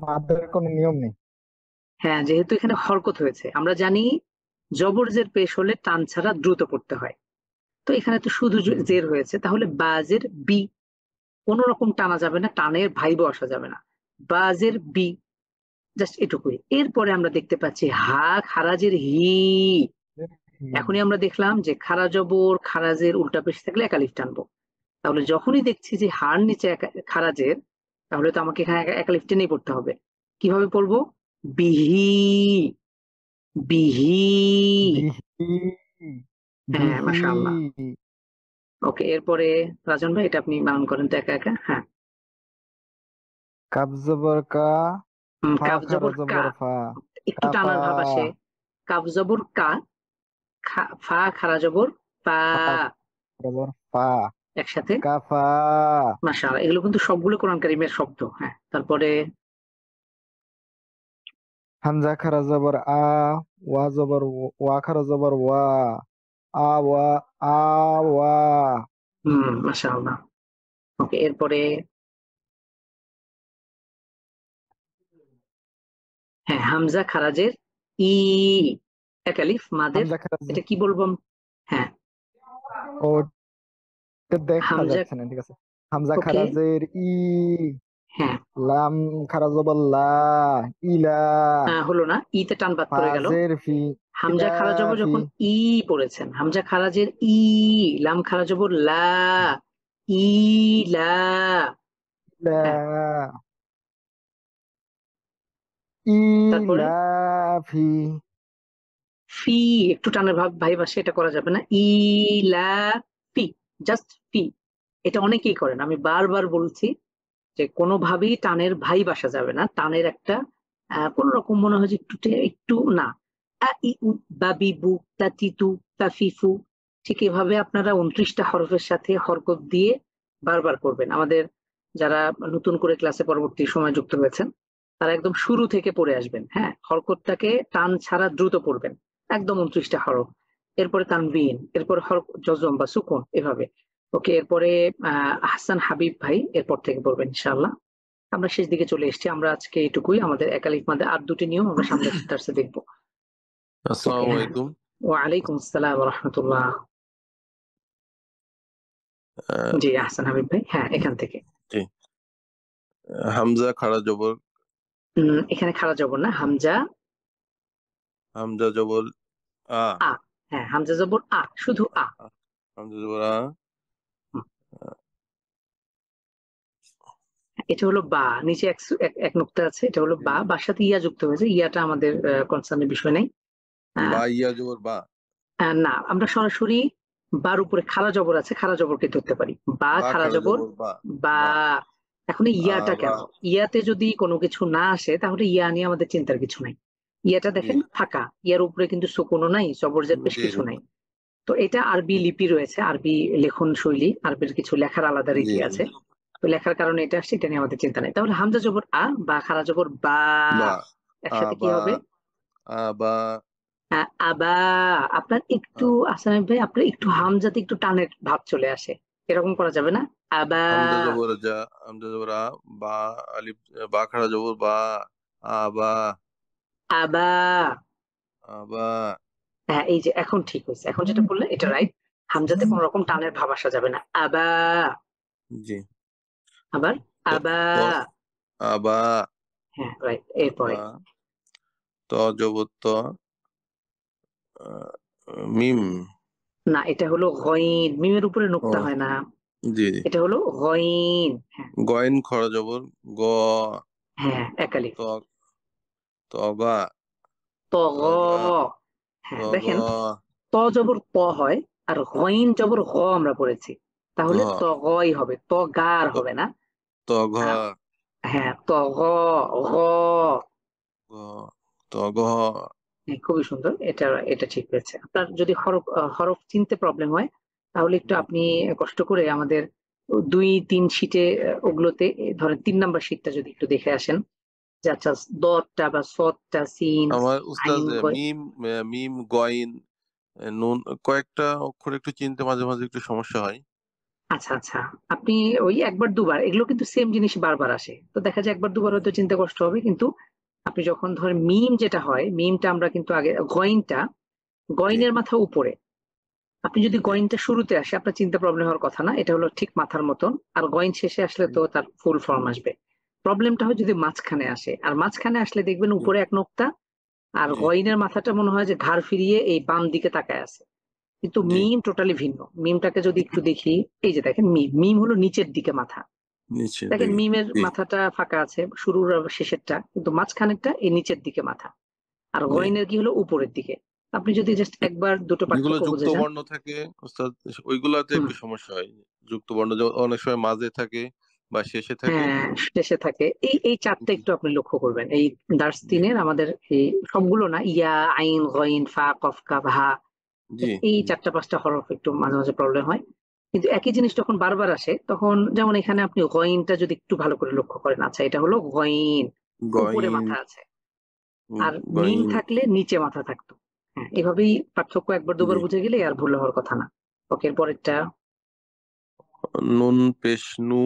S7: মাদের কোনো নিয়ম নেই।
S1: হ্যাঁ, যেহেতু এখানে হরকত হয়েছে। আমরা জানি জবর জের পেশ হলে টান ছাড়া দ্রুত পড়তে হয়, তো এখানে তো শুধু জের হয়েছে, তাহলে বাজের বি কোন রকম টানা যাবে না, টানের ভাইবও আসা যাবে না। বাজের বি, জাস্ট এটুকুই। এরপরে আমরা দেখতে পাচ্ছি হা খারাজের হি। এখনই আমরা দেখলাম যে খারা জবর খারাজের উল্টা পেশ থাকলে একালিফ টানবো। তাহলে যখনই দেখছি যে হার নিচে খারাজের, তাহলে তো আমাকে এখানে একালিফ টেনেই পড়তে হবে। কিভাবে পড়বো? বিহি। বিহি।
S7: বিহি
S1: হ্যাঁ, মাশাআল্লাহ।
S7: বিহি
S1: ওকে, এরপরে রাজন ভাই এটা আপনি বানান করেন তো একা একা। হ্যাঁ,
S7: কাব জবর কা ফা
S1: কাফ
S7: খারা
S1: জবর কা,
S7: জবর ফা
S1: একটু
S7: কাফা
S1: টানার ভাব আসে। কাফ জবর কা, ফা খারা জবর পা,
S7: ফা জবর ফা
S1: একসাথে।
S7: কাফা
S1: মাশাআল্লাহ, এগুলো কিন্তু সবগুলো কোরআন কারীমের শব্দ। হ্যাঁ, তারপরে
S7: হামজা খারা জবর ওয়া জবর ওয়া খারা জবর ওয়া ওয়া ওয়া
S1: মাশাআল্লাহ। ওকে, এরপরে হ্যাঁ, হামজা খারাজের ই, এক আলিফ মাদের,
S7: হামজা খারা
S1: এটা কি বলবো হ্যাঁ,
S7: ও এটা দেখা
S1: হামজা।
S7: যাচ্ছে না, ঠিক আছে। হামজা
S1: ওকে,
S7: খারাজের ই,
S1: হ্যাঁ,
S7: লাম খারা জবর লা, ইলা,
S1: হলো না, ইতে টান বাদ পড়ে গেল।
S7: ফাজের ফি,
S1: হামজা খারা জবর
S7: ইলাফি,
S1: যখন ই পড়েছেন, হামজা খারাজের ই, লাম খারা জবর লা, ইলা। হ্যাঁ,
S7: লা,
S1: তারপরে
S7: ইলাফি,
S1: ফি, একটু টানের ভাব ভাই বাসে, এটা করা যাবে না। ইলা ফি, জাস্ট ফি। এটা অনেকেই করেন, আমি বারবার বলছি যে কোনোভাবেই টানের ভাই বাসা যাবে না। টানের একটা কোন রকম মনে হয় যে একটু না। আ ই উ বা বি বু তা তি তু তা ফি ফু, ঠিক এভাবে আপনারা 29টা হরফের সাথে হরকত দিয়ে বারবার করবেন। আমাদের যারা নতুন করে ক্লাসে পরবর্তী সময় যুক্ত হয়েছেন, তারা একদম শুরু থেকে পড়ে আসবেন। হ্যাঁ, হরকতটাকে টান ছাড়া দ্রুত পড়বেন, একদম 29টা হরফ। এরপরে তানবিন, এরপর হরফ জজম বা সুকুন, এভাবে। ওকে, এরপরে আহসান হাবিব ভাই এরপর থেকে পড়বেন ইনশাআল্লাহ। আমরা শেষ দিকে চলে এসেছি, আমরা আজকে এটুকুই। আমাদের একালিফ মাদে আর দুটি নিয়ম আমরা সামনের দার্সে দেখবো।
S8: আসসালামু আলাইকুম।
S1: ওয়ালাইকুম আসসালাম ওয়া রাহমাতুল্লাহ। জি আহসান হাবিব ভাই, হ্যাঁ এখান থেকে।
S8: জি, হামজা খাড়া জবর,
S1: এখানে খাড়া জবর না, হামজা
S8: হামজা জবর আ,
S1: আ। হ্যাঁ, হামজা জবর আ, শুধু আ।
S8: হামজা জবর আ,
S1: হুম, এটা হলো বা, নিচে এক নুক্তা আছে, এটা হলো বা, বার সাথে ইয়া যুক্ত হয়েছে। ইয়াটা আমাদের কনসার্নের বিষয় নেই।
S8: বা ইয়া জবর বা,
S1: না, আমরা সরাসরি বার উপরে খাড়া জবর আছে, খাড়া জবরকে ধরতে পারি। বা
S8: বা
S1: খাড়া
S8: খাড়া
S1: জবর
S8: জবর বা,
S1: বা।
S8: বা
S1: এখন ইয়াটা
S8: বা,
S1: কেন? ইয়াতে যদি কোনো কিছু না আসে তাহলে ইয়া নিয়ে আমাদের চিন্তার কিছু নাই। ইয়াটা
S8: জি
S1: দেখেন ফাঁকা, ইয়ার উপরে কিন্তু সুকুনও নাই, জবরজের বেশ
S8: জি
S1: কিছু
S8: জি
S1: নাই। তো এটা আরবি লিপি রয়েছে, আরবি লেখন শৈলী, আরবির কিছু লেখার আলাদা
S8: জি
S1: রীতি আছে। তো লেখার কারণে এটা আসছে, এটা নিয়ে আমাদের চিন্তা নেই। তাহলে হামজা জবর আ, বা খাড়া জবর বা,
S8: বা,
S1: একসাথে কি
S8: বা,
S1: হবে?
S8: বা,
S1: আবা। আপনার একটু
S8: আ,
S1: আসান ভাই, আপনার একটু হামজাতে একটু টানের ভাব চলে আসে, এরকম করা যাবে না? আবা,
S8: হামজা জবর যা, হামজা জবর আ, বা আলিফ, বা খাড়া জবর বা, আবা,
S1: আবা।
S8: আবা,
S1: হ্যাঁ, এই যে এখন ঠিক হয়েছে, এখন যেটা বললেন এটা রাইট। হামজাতে কোনো রকম টানের ভাব আসা যাবে না। আবা।
S8: জি,
S1: আবার
S8: তো
S1: আবা।
S8: তো আবা,
S1: হ্যাঁ, রাইট। এরপরে
S8: বা, ত জবর ত, আ, মিম,
S1: না, এটা হলো গইন, মিমের উপরে
S8: ও
S1: নোক্তা হয় না।
S8: জি জি,
S1: এটা হলো গইন। হ্যাঁ,
S8: গয়েন খড়া জবর গ,
S1: হ্যাঁ, একালিফ।
S8: ত, তগা,
S1: তগ।
S8: তগা,
S1: হ্যাঁ,
S8: তগ,
S1: দেখেন, ত জবর ত হয়, আর গইন জবর গ আমরা পড়েছি,
S8: ঘ,
S1: তাহলে তগই হবে, তগার
S8: ত,
S1: হবে না।
S8: তঘ,
S1: আহ, হ্যাঁ, তগ, গ।
S8: গ, তঘ,
S1: হ্যাঁ, খুবই সুন্দর, এটা এটা ঠিক হয়েছে। আপনার যদি হরফ হরফ চিনতে প্রবলেম হয়, তাহলে একটু আপনি কষ্ট করে আমাদের 2-3 শীটে ওগুলোতে ধরেন 3 নাম্বার শীটটা যদি একটু দেখে আসেন, যে আচ্ছা দতটা বা সদটা, সিন,
S8: আমার উস্তাদ
S1: আইন, গয়।
S8: মিম, মিম গয়েন নুন কয়েকটা অক্ষর একটু চিনতে মাঝে মাঝে একটু সমস্যা হয়।
S1: আচ্ছা আচ্ছা, আপনি ওই একবার দুবার, এগুলো কিন্তু সেম জিনিস বারবার আসে, তো দেখা যায় একবার দুবার হয়তো চিনতে কষ্ট হবে, কিন্তু আপনি যখন ধরেন মিম যেটা হয়, মিমটা আমরা কিন্তু আগে গয়নটা,
S8: জি
S1: গয়নের মাথা উপরে। আপনি যদি
S8: জি
S1: গয়েনটা শুরুতে আসে আপনার চিন্তা প্রবলেম হওয়ার কথা না, এটা হলো ঠিক মাথার মতন। আর গয়েন শেষে আসলে তো তার ফুল ফর্ম আসবে। প্রবলেমটা হয় যদি মাঝখানে আসে, আর মাঝখানে আসলে দেখবেন
S8: জি
S1: উপরে এক নোক্তা, আর
S8: জি
S1: গয়েনের মাথাটা মনে হয় যে ঘাড় ফিরিয়ে এই বাম দিকে তাকায় আছে। কিন্তু
S8: জি
S1: মিম টোটালি ভিন্ন। মিমটাকে যদি একটু দেখি, এই যে দেখেন মিম, মিম হলো নিচের দিকে মাথা।
S8: নিচে
S1: দেখেন মিমের
S8: জি
S1: মাথাটা ফাঁকা আছে, শুরুর আর শেষেরটা, কিন্তু মাঝখানেরটা এই নিচের দিকে মাথা। আর
S8: জি
S1: গইনের কি হলো উপরের দিকে। আপনি যদি জাস্ট একবার দুটো
S8: যেগুলো
S1: পার্থক্য
S8: যুক্ত
S1: বুঝে যান।
S8: বর্ণ থাকে ওস্তাদ, ওইগুলাতে
S1: হুম,
S8: একটু সমস্যা হয়। যুক্ত বর্ণ অনেক সময় মাঝে থাকে বা শেষে থাকে।
S1: হ্যাঁ শেষে থাকে। এই চারটা
S8: জি
S1: একটু আপনি লক্ষ্য করবেন। এই দার্স 3-এর আমাদের এই সবগুলো না, ইয়া, আইন, গইন, ফা, কফ, কাফ, হা,
S8: জি
S1: এই
S8: জি
S1: 4টা 5টা হরফ একটু মাঝে মাঝে প্রবলেম হয়। কিন্তু একই জিনিস যখন বারবার আসে তখন, যেমন এখানে আপনি গইনটা যদি একটু ভালো করে লক্ষ্য করেন, আচ্ছা এটা হলো গইন, উপরে
S8: গইন
S1: মাথা আছে। আর মিম
S8: গইন
S1: থাকলে নিচে মাথা থাকতো। হ্যাঁ, এভাবেই পার্থক্য একবার দুবার
S8: জি
S1: বুঝে গেলে আর ভুল হওয়ার কথা না। ওকে, এর পরেরটা
S8: নুন পেশ নু।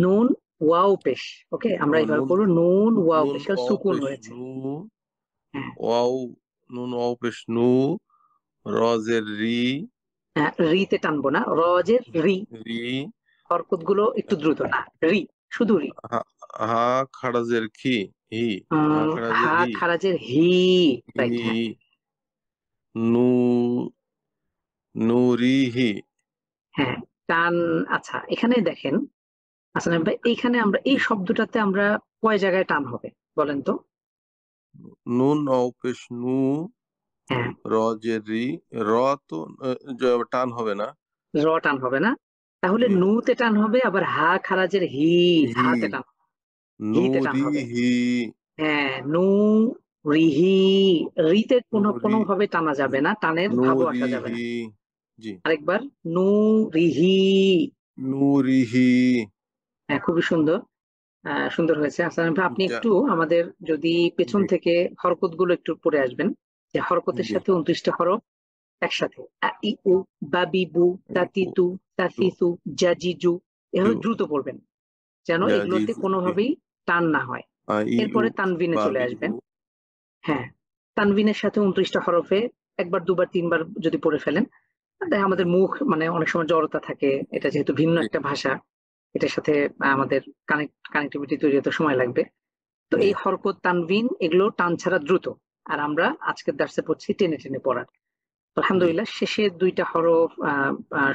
S1: নুন ওয়াও পেশ। ওকে, আমরা এইভাবে
S8: নুন
S1: করবো নুন ওয়াও
S8: নুন
S1: পেশ, কারণ
S8: ওয়াও
S1: সুকুন
S8: পেশ
S1: রয়েছে।
S8: নু
S1: হ্যাঁ,
S8: ওয়াও নুন ওয়াও পেশ নু রজের রি
S1: হ্যাঁ, রিতে টানবো না, রজের রি।
S8: রি
S1: হরকত গুলো একটু দ্রুত না, রি, শুধু রি।
S8: হা হা খারাজের খি হি হা খারাজের
S1: হা
S8: হি
S1: খারাজের হি। রাইট,
S8: হি
S1: হ্যাঁ।
S8: নু নুরিহি
S1: হ্যাঁ, টান। আচ্ছা, এখানে দেখেন আসলে ভাই, এইখানে আমরা এই শব্দটাতে আমরা কয় জায়গায় টান হবে বলেন তো?
S8: নুন ওয়াও পেশ নু
S1: হ্যাঁ,
S8: রজের রি র তো টান হবে না।
S1: র টান হবে না, তাহলে
S8: জি
S1: নুতে টান হবে, আবার হা খারাজের হি,
S8: হি
S1: হাতে টান, হিতে টান হবে।
S8: নুরিহি
S1: হ্যাঁ, নু রিহি। রিতে
S8: নুরি
S1: কোনোভাবে টানা যাবে না, টানের ভাবও আসা যাবে না।
S8: নুরিহি জি
S1: আরেকবার, নু রিহি।
S8: নুরিহি
S1: হ্যাঁ, খুবই সুন্দর। সুন্দর হয়েছে। আসান ভাই, আপনি
S8: যা
S1: একটু আমাদের যদি পেছন
S8: জি
S1: থেকে হরকত গুলো একটু পড়ে আসবেন, যে হরকতের
S8: জি
S1: সাথে 29টা হরফ একসাথে, আ ই উ, বাবি বু, তাতি তু, তাসি সু, জাজি জু, এভাবে দ্রুত পড়বেন, যেন
S8: যা জি
S1: এগুলোতে
S8: জি
S1: কোনোভাবেই টান না হয়।
S8: আ ই উ
S1: এরপরে তানভিনে চলে
S8: বাবি
S1: আসবেন।
S8: বু
S1: হ্যাঁ, তানভিনের সাথে 29টা হরফে একবার দুবার তিনবার যদি পড়ে ফেলেন, তাহলে আমাদের মুখ মানে অনেক সময় জড়তা থাকে, এটা যেহেতু ভিন্ন
S8: জি
S1: একটা ভাষা, এটার সাথে আমাদের কানেক্টিভিটি তৈরি হতে সময় লাগবে। তো
S8: জি
S1: এই হরকত তানভিন এগুলো টান ছাড়া দ্রুত। আর আমরা আজকের দার্সে পড়ছি টেনে টেনে পড়ার।
S8: জি
S1: আলহামদুলিল্লাহ, শেষের 2টা হরফ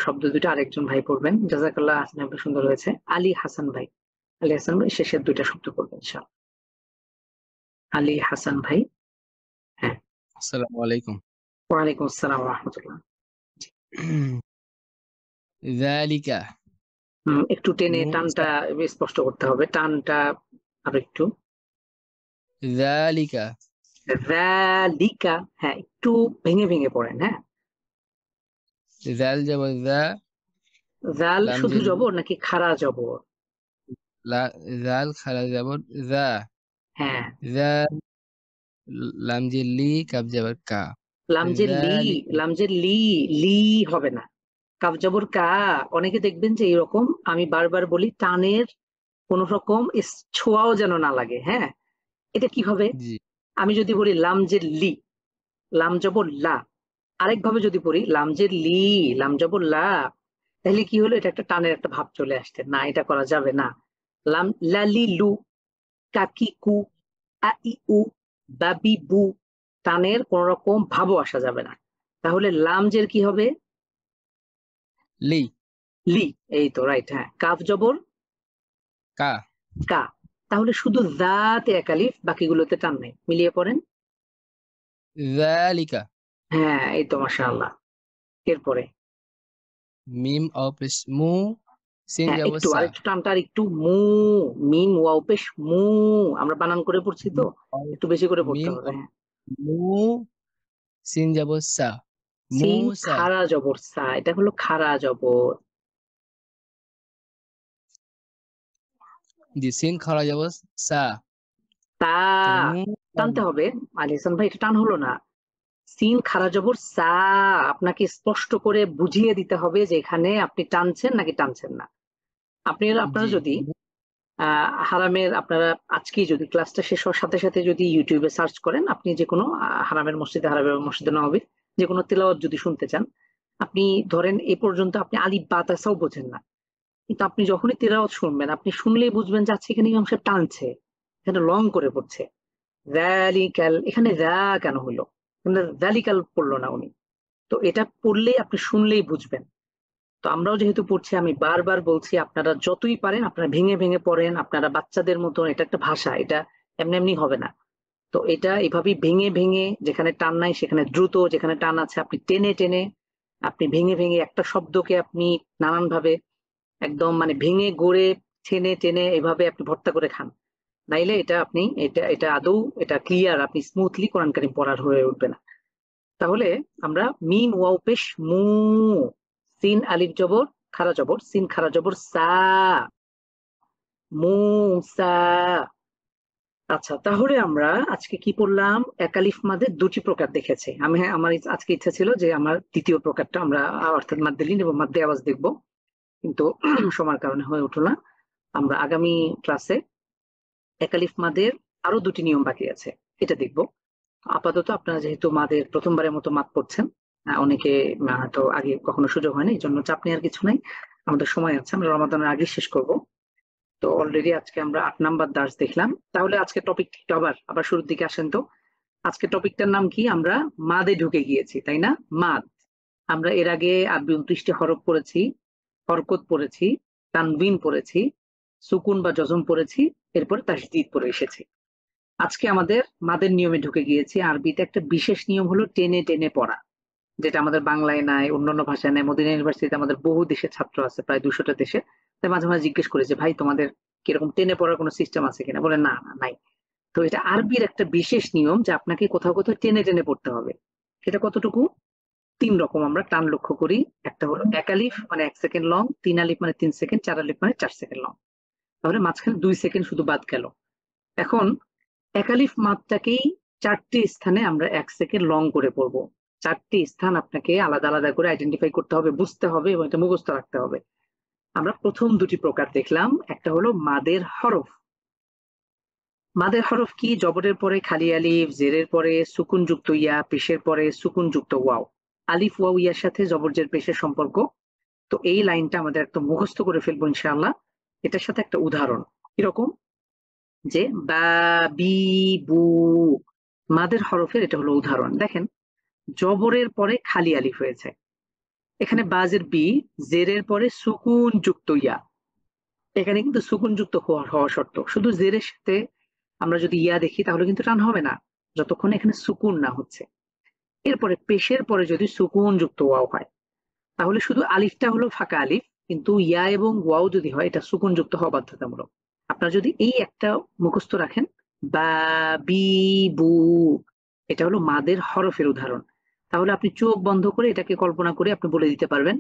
S1: শব্দ দুটো আরেকজন ভাই পড়বেন, জাযাকাল্লাহ, হাসান ভাই, সুন্দর হয়েছে। আলী হাসান ভাই, আলী হাসান ভাই শেষের 2টা শব্দ পড়বেন ইনশাআল্লাহ। আলী হাসান ভাই। হ্যাঁ,
S4: আসসালামু আলাইকুম।
S1: ওয়ালাইকুম আসসালাম ওয়া রাহমাতুল্লাহ।
S4: যালিকা
S1: একটু টেনে
S4: মুসা
S1: টানটা স্পষ্ট করতে হবে, টানটা আর একটু।
S4: যালিকা
S1: যালিকা, হ্যাঁ একটু ভেঙে ভেঙে পড়েন। হ্যাঁ,
S4: জাল জবর যা,
S1: জাল
S4: লাম
S1: শুধু
S4: জের
S1: জবর নাকি খাড়া জবর?
S4: জাল খারা জবর যা,
S1: হ্যাঁ,
S4: যা লাম জের লি, কাব জবর কা।
S1: লামজের লি,
S4: যালিকা
S1: লামজের লি, লি হবে না, কাফ জবর কা। অনেকে দেখবেন যে এরকম, আমি বারবার বলি টানের কোন রকম ছোঁয়াও যেন না লাগে। হ্যাঁ, এটা কি হবে?
S4: জি
S1: আমি যদি বলি লামজের লি, লাম জবর লা, আরেকভাবে যদি পড়ি লামজের লি, লাম জবর লা, তাহলে কি হলো? এটা একটা টানের একটা ভাব চলে আসছে, না এটা করা যাবে না। লাম লালি লু, কাকি কু, আ ই উ, বাবি বু, টানের কোন রকম ভাবও আসা যাবে না। তাহলে লামজের কি হবে?
S4: লি
S1: লি। এই তো রাইট। হ্যাঁ, কাফ জবর
S4: কা,
S1: কা, তাহলে শুধু দাতে এক আলিফ, বাকিগুলোতে টান নেই। মিলিয়ে পড়েন।
S4: যালিকা
S1: হ্যাঁ, এই তো মাশাআল্লাহ। এরপরে
S4: মিম অপেশ মু, সিন
S1: হ্যাঁ,
S4: জবর
S1: একটু
S4: সা,
S1: আরেকটু টানটা আর একটু, মু, মিম ওয়াও পেশ মু, আমরা বানান করে পড়ছি তো, একটু বেশি করে পড়তে
S4: মিম
S1: হবে। হ্যাঁ,
S4: মু, সিন জবর সা,
S1: সিন
S4: মুসা।
S1: খাড়া জবর সা, এটা হলো খাড়া জবর।
S4: জি সিন খারা জবর সা,
S1: তা
S4: তাহলে
S1: টানতে হবে। আলী হাসান ভাই, এটা টান হলো না। সিন খাড়া জবর সা, আপনাকে স্পষ্ট করে বুঝিয়ে দিতে হবে যে এখানে আপনি টানছেন নাকি টানছেন না। আপনারা
S4: জি
S1: যদি হারামের, আপনারা আজকেই যদি ক্লাসটা শেষ হওয়ার সাথে সাথে যদি ইউটিউবে সার্চ করেন, আপনি যে কোনো হারামের মসজিদে, হারামের মসজিদে নববী যে কোনো তেলাওয়াত যদি শুনতে চান, আপনি ধরেন এ পর্যন্ত আপনি আলিফ বা তাসাও বোঝেন না, কিন্তু আপনি যখনই তেলাওয়াত শুনবেন, আপনি শুনলেই বুঝবেন যে আচ্ছা, এখানে এই অংশে টানছে, এখানে লং করে পড়ছে। ভ্যালিক্যাল, এখানে যা কেন হলো, ভ্যালিক্যাল পড়লো না উনি। তো এটা পড়লেই আপনি শুনলেই বুঝবেন। তো আমরাও যেহেতু পড়ছি, আমি বারবার বলছি, আপনারা যতই পারেন আপনারা ভেঙে ভেঙে পড়েন, আপনারা বাচ্চাদের মতো, এটা একটা ভাষা, এটা এমনি এমনি হবে না। তো এটা এভাবেই ভেঙে ভেঙে, যেখানে টান নাই সেখানে দ্রুত, যেখানে টান আছে আপনি টেনে টেনে, আপনি ভেঙে ভেঙে একটা শব্দকে আপনি নানান ভাবে একদম মানে ভেঙে গড়ে টেনে টেনে এভাবে আপনি ভর্তা করে খান। নাইলে এটা আপনি এটা আদৌ এটা ক্লিয়ার, আপনি স্মুথলি কোরআন কারীম পড়ার হয়ে উঠবে না। তাহলে আমরা মিম ওয়াও পেশ মু, সিন আলিফ জবর খারা জবর, সিন খারা জবর সা, মুসা। আচ্ছা, তাহলে আমরা আজকে কি পড়লাম? একালিফ মাদের দুটি প্রকার দেখেছি। আমার আজকে ইচ্ছা ছিল যে আমার দ্বিতীয় প্রকারটা আমরা অর্থাৎ মাদ্দে লিন এবং মাদ্দে আওয়াজ দেখব, কিন্তু সময়ের কারণে হয়ে উঠলো না। আমরা আগামী ক্লাসে একালিফ মাদের আরো দুটি নিয়ম বাকি আছে, এটা দেখব। আপাতত আপনারা যেহেতু মাদের প্রথমবারের মতো মাদ পড়ছেন, অনেকে হয়তো আগে কখনো সুযোগ হয়নি, এই জন্য চাপ নেওয়ার কিছু নাই, আমাদের সময় আছে, আমরা রমাদানের আগে শেষ করব। তো অলরেডি আজকে আমরা 8 নাম্বার দার্স দেখলাম। তাহলে আজকে টপিক আবার শুরুর দিকে আসেন তো। আজকে টপিকটার নাম কি? আমরা মাদে ঢুকে গিয়েছি, তাই না? মাদ। আমরা এর আগে আরবি 29টি হরফ পড়েছি, হরকত পড়েছি, তানবিন পড়েছি, সুকুন বা জজম পড়েছি, এরপরে তাসদীদ পড়ে এসেছি। আজকে আমাদের মাদের নিয়মে ঢুকে গিয়েছি। আরবিতে একটা বিশেষ নিয়ম হলো টেনে টেনে পড়া, যেটা আমাদের বাংলায় নাই, অন্যান্য ভাষায় নাই। মদিনা ইউনিভার্সিটিতে আমাদের বহু দেশের ছাত্র আছে, প্রায় 200টা দেশে। তাই মাঝে মাঝে জিজ্ঞেস করি যে ভাই তোমাদের কিরকম টেনে পড়ার কোনো সিস্টেম আছে কিনা? বলে না, নাই। তো এটা আরবির একটা বিশেষ নিয়ম যে আপনাকে কোথাও কোথাও টেনে টেনে পড়তে হবে। সেটা কতটুকু? 3 রকম আমরা টান লক্ষ্য করি। একটা হলো 1 আলিফ মানে 1 সেকেন্ড লং, 3 আলিফ মানে 3 সেকেন্ড, 4 আলিফ মানে 4 সেকেন্ড লং। তাহলে মাঝখানে 2 সেকেন্ড শুধু বাদ গেল। এখন 1 আলিফ মাদটাকেই 4টি স্থানে আমরা 1 সেকেন্ড লং করে পড়বো। 4টি স্থান আপনাকে আলাদা আলাদা করে আইডেন্টিফাই করতে হবে, বুঝতে হবে এবং এটা মুখস্থ রাখতে হবে। আমরা প্রথম দুটি প্রকার দেখলাম। একটা হলো মাদের হরফ। মাদের হরফ কি? জবরের পরে খালি আলিফ, জেরের পরে সুকুন যুক্ত ইয়া, পেশের পরে সুকুন যুক্ত ওয়াও। আলিফ ওয়াও ইয়ার সাথে জবর জের পেশের সম্পর্ক। তো এই লাইনটা আমাদের একদম মুখস্থ করে ফেলবো ইনশাআল্লাহ। এটার সাথে একটা উদাহরণ এরকম যে বা বি বু, মাদের হরফের এটা হলো উদাহরণ। দেখেন, জবরের পরে খালি আলিফ হয়েছে, এখানে বাজের বি, জেরের পরে সুকুন যুক্ত ইয়া। এখানে কিন্তু সুকুন যুক্ত হওয়া শর্ত। শুধু জেরের সাথে আমরা যদি ইয়া দেখি তাহলে কিন্তু টান হবে না, যতক্ষণ এখানে সুকুন না হচ্ছে। এরপরে পেশের পরে যদি সুকুন যুক্ত ওয়াও হয় তাহলে শুধু আলিফটা হলো ফাঁকা আলিফ, কিন্তু ইয়া এবং ওয়াও যদি হয় এটা সুকুন যুক্ত হওয়া বাধ্যতামূলক। আপনারা যদি এই একটা মুখস্থ রাখেন, বা বি বু, এটা হলো মাদের হরফের উদাহরণ। তাহলে আপনি চোখ বন্ধ করে এটাকে কল্পনা করে আপনি বলে দিতে পারবেন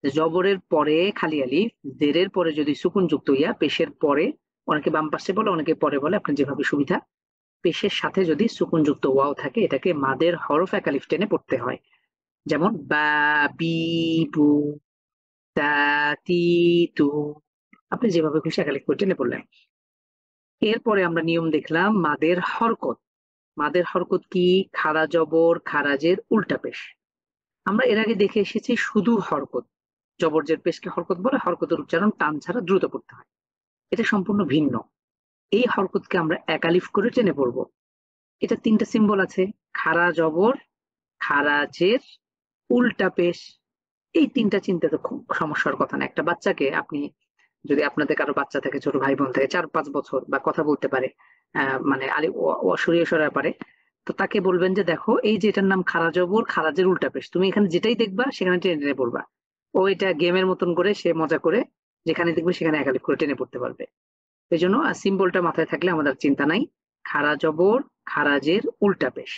S1: জবরের পরে খালি আলিফ, জেরের পরে যদি সুকুন যুক্ত ইয়া, পেশের পরে, অনেকে বাম পাশে বলে অনেকে পরে বলে, আপনার যেভাবে সুবিধা, পেশের সাথে যদি সুকুন যুক্ত ওয়াও থাকে এটাকে মাদের হরফ 1 আলিফ টেনে পড়তে হয়। যেমন বা বি বু তা তি তু, আপনি যেভাবে খুশি 1 আলিফ করে টেনে পড়লেন। এরপরে আমরা নিয়ম দেখলাম মাদের হরকত। মাদের হরকত কি? খাড়া জবর খারাজের উল্টা পেশ। আমরা এর আগে দেখে এসেছি শুধু হরকত, জবর জের পেশকে হরকত বলে, হরকতের উচ্চারণ টান ছাড়া দ্রুত পড়তে হয়। এটা সম্পূর্ণ ভিন্ন। এই হরকতকে আমরা 1 আলিফ করে টেনে পড়বো। এটা 3টা সিম্বল আছে, খাড়া জবর খারাজের উল্টা পেশ। এই 3টা চিনতে তো খুব সমস্যার কথা না। একটা বাচ্চাকে আপনি যদি, আপনাদের কারো বাচ্চা থাকে, ছোট ভাই বোন থাকে, 4-5 বছর, বা কথা বলতে পারে, মানে সরিয়ে সরাতে পারে, তো তাকে বলবেন যে দেখো এই যে এটার নাম খাড়া জবর খারাজের উল্টা পেশ, তুমি এখানে যেটাই দেখবা সেখানে টেনে টেনে পড়বা। ও এটা গেমের মতন করে সে মজা করে যেখানে দেখবে সেখানে 1 আলিফ করে টেনে পড়তে পারবে। এই জন্য সিম্বলটা মাথায় থাকলে আমাদের চিন্তা নাই। খাড়া জবর খারাজের উল্টা পেশ।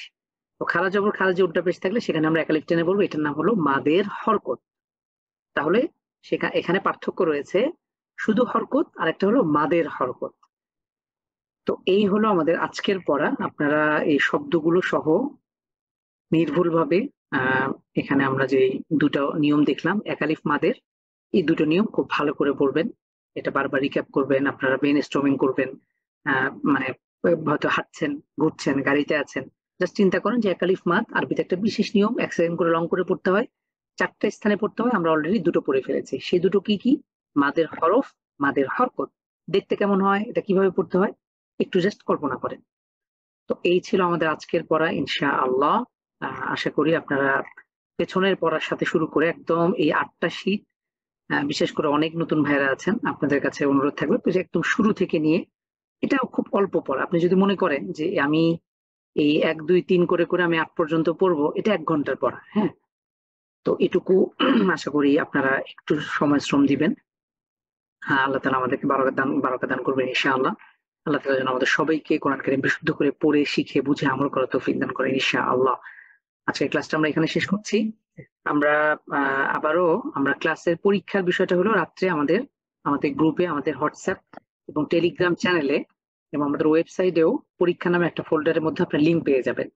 S1: তো খাড়া জবর খারাজের উল্টা পেশ থাকলে সেখানে আমরা 1 আলিফ টেনে পড়বো। এটার নাম হলো মাদের হরকত। তাহলে এখানে পার্থক্য রয়েছে, শুধু হরকত আর একটা হলো মাদের হরকত। তো এই হলো আমাদের আজকের পড়া। আপনারা এই শব্দগুলো সহ নির্ভুলভাবে এখানে আমরা যে দুটো নিয়ম দেখলাম 1 আলিফ মাদের, এই দুটো নিয়ম খুব ভালো করে পড়বেন। এটা বারবার রিক্যাপ করবেন, আপনারা ব্রেন স্টর্মিং করবেন। মানে হয়তো হাঁটছেন, ঘুরছেন, গাড়িতে আছেন, জাস্ট চিন্তা করেন যে 1 আলিফ মাদ আরবিতে একটা বিশেষ নিয়ম, 1 সেকেন্ড করে লং করে পড়তে হয়, 4টা স্থানে পড়তে হয়। আমরা অলরেডি 2টো পড়ে ফেলেছি। সেই 2টো কি কি? মাদের হরফ, মাদের হরকত। দেখতে কেমন হয়, এটা কিভাবে পড়তে হয় একটু জাস্ট কল্পনা করেন। তো এই ছিল আমাদের আজকের পড়া ইনশাআল্লাহ। আশা করি আপনারা পেছনের পড়ার সাথে শুরু করে একদম এই 8টা শীট, বিশেষ করে অনেক নতুন ভাইরা আছেন, আপনাদের কাছে অনুরোধ থাকবে একদম শুরু থেকে নিয়ে, এটাও খুব অল্প পড়া। আপনি যদি মনে করেন যে আমি এই 1 2 3 করে করে আমি 8 পর্যন্ত পড়বো, এটা 1 ঘন্টার পড়া। হ্যাঁ, তো এটুকু আশা করি আপনারা একটু সময় শ্রম দিবেন। হ্যাঁ, আল্লাহ তাআলা আমাদেরকে বারাকা দান করবেন ইনশাআল্লাহ। আল্লাহ তাআলা যেন আমাদের সবাইকে কোরআন কারীম বিশুদ্ধ করে পড়ে শিখে বুঝে আমল করার তৌফিক দান করেন ইনশাআল্লাহ। আজকের ক্লাসটা আমরা এখানে শেষ করছি। আমরা আবারও আমরা ক্লাসের পরীক্ষার বিষয়টা হলো রাত্রে আমাদের গ্রুপে, আমাদের হোয়াটসঅ্যাপ এবং টেলিগ্রাম চ্যানেলে এবং আমাদের ওয়েবসাইটেও পরীক্ষা নামে একটা ফোল্ডারের মধ্যে আপনার লিঙ্ক পেয়ে যাবেন।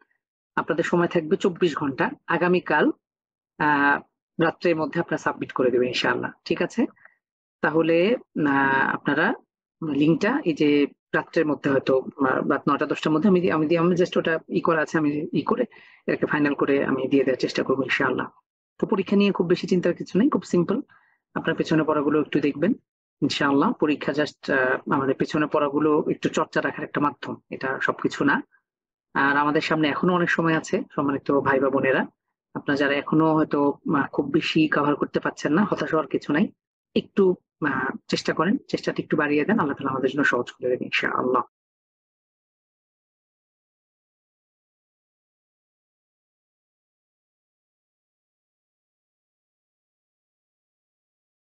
S1: আপনাদের সময় থাকবে 24 ঘন্টা, আগামীকাল রাত্রের মধ্যে আপনারা সাবমিট করে দেবেন ইনশাআল্লাহ। ঠিক আছে, তাহলে আপনারা লিঙ্কটা এই যে রাত্রের মধ্যে হয়তো রাত 9টা 10টার মধ্যে আমি জাস্ট ওটা করা আছে, আমি করে এটাকে ফাইনাল করে আমি দিয়ে দেওয়ার চেষ্টা করবো ইনশাআল্লাহ। তো পরীক্ষা নিয়ে খুব বেশি চিন্তার কিছু নেই, খুব সিম্পল। আপনার পেছনে পড়াগুলো একটু দেখবেন ইনশাআল্লাহ। পরীক্ষা জাস্ট আমাদের পেছনে পড়াগুলো একটু চর্চা রাখার একটা মাধ্যম, এটা সবকিছু না। আর আমাদের সামনে এখনো অনেক সময় আছে সম্মানিত ভাই বা বোনেরা, আপনারা যারা এখনো হয়তো খুব বেশি কভার করতে পারছেন না, হতাশ হওয়ার কিছু নাই। একটু চেষ্টা করেন, চেষ্টাটা একটু বাড়িয়ে দেন, আল্লাহ তাআলা আমাদের জন্য সহজ করে দেবেন ইনশাআল্লাহ।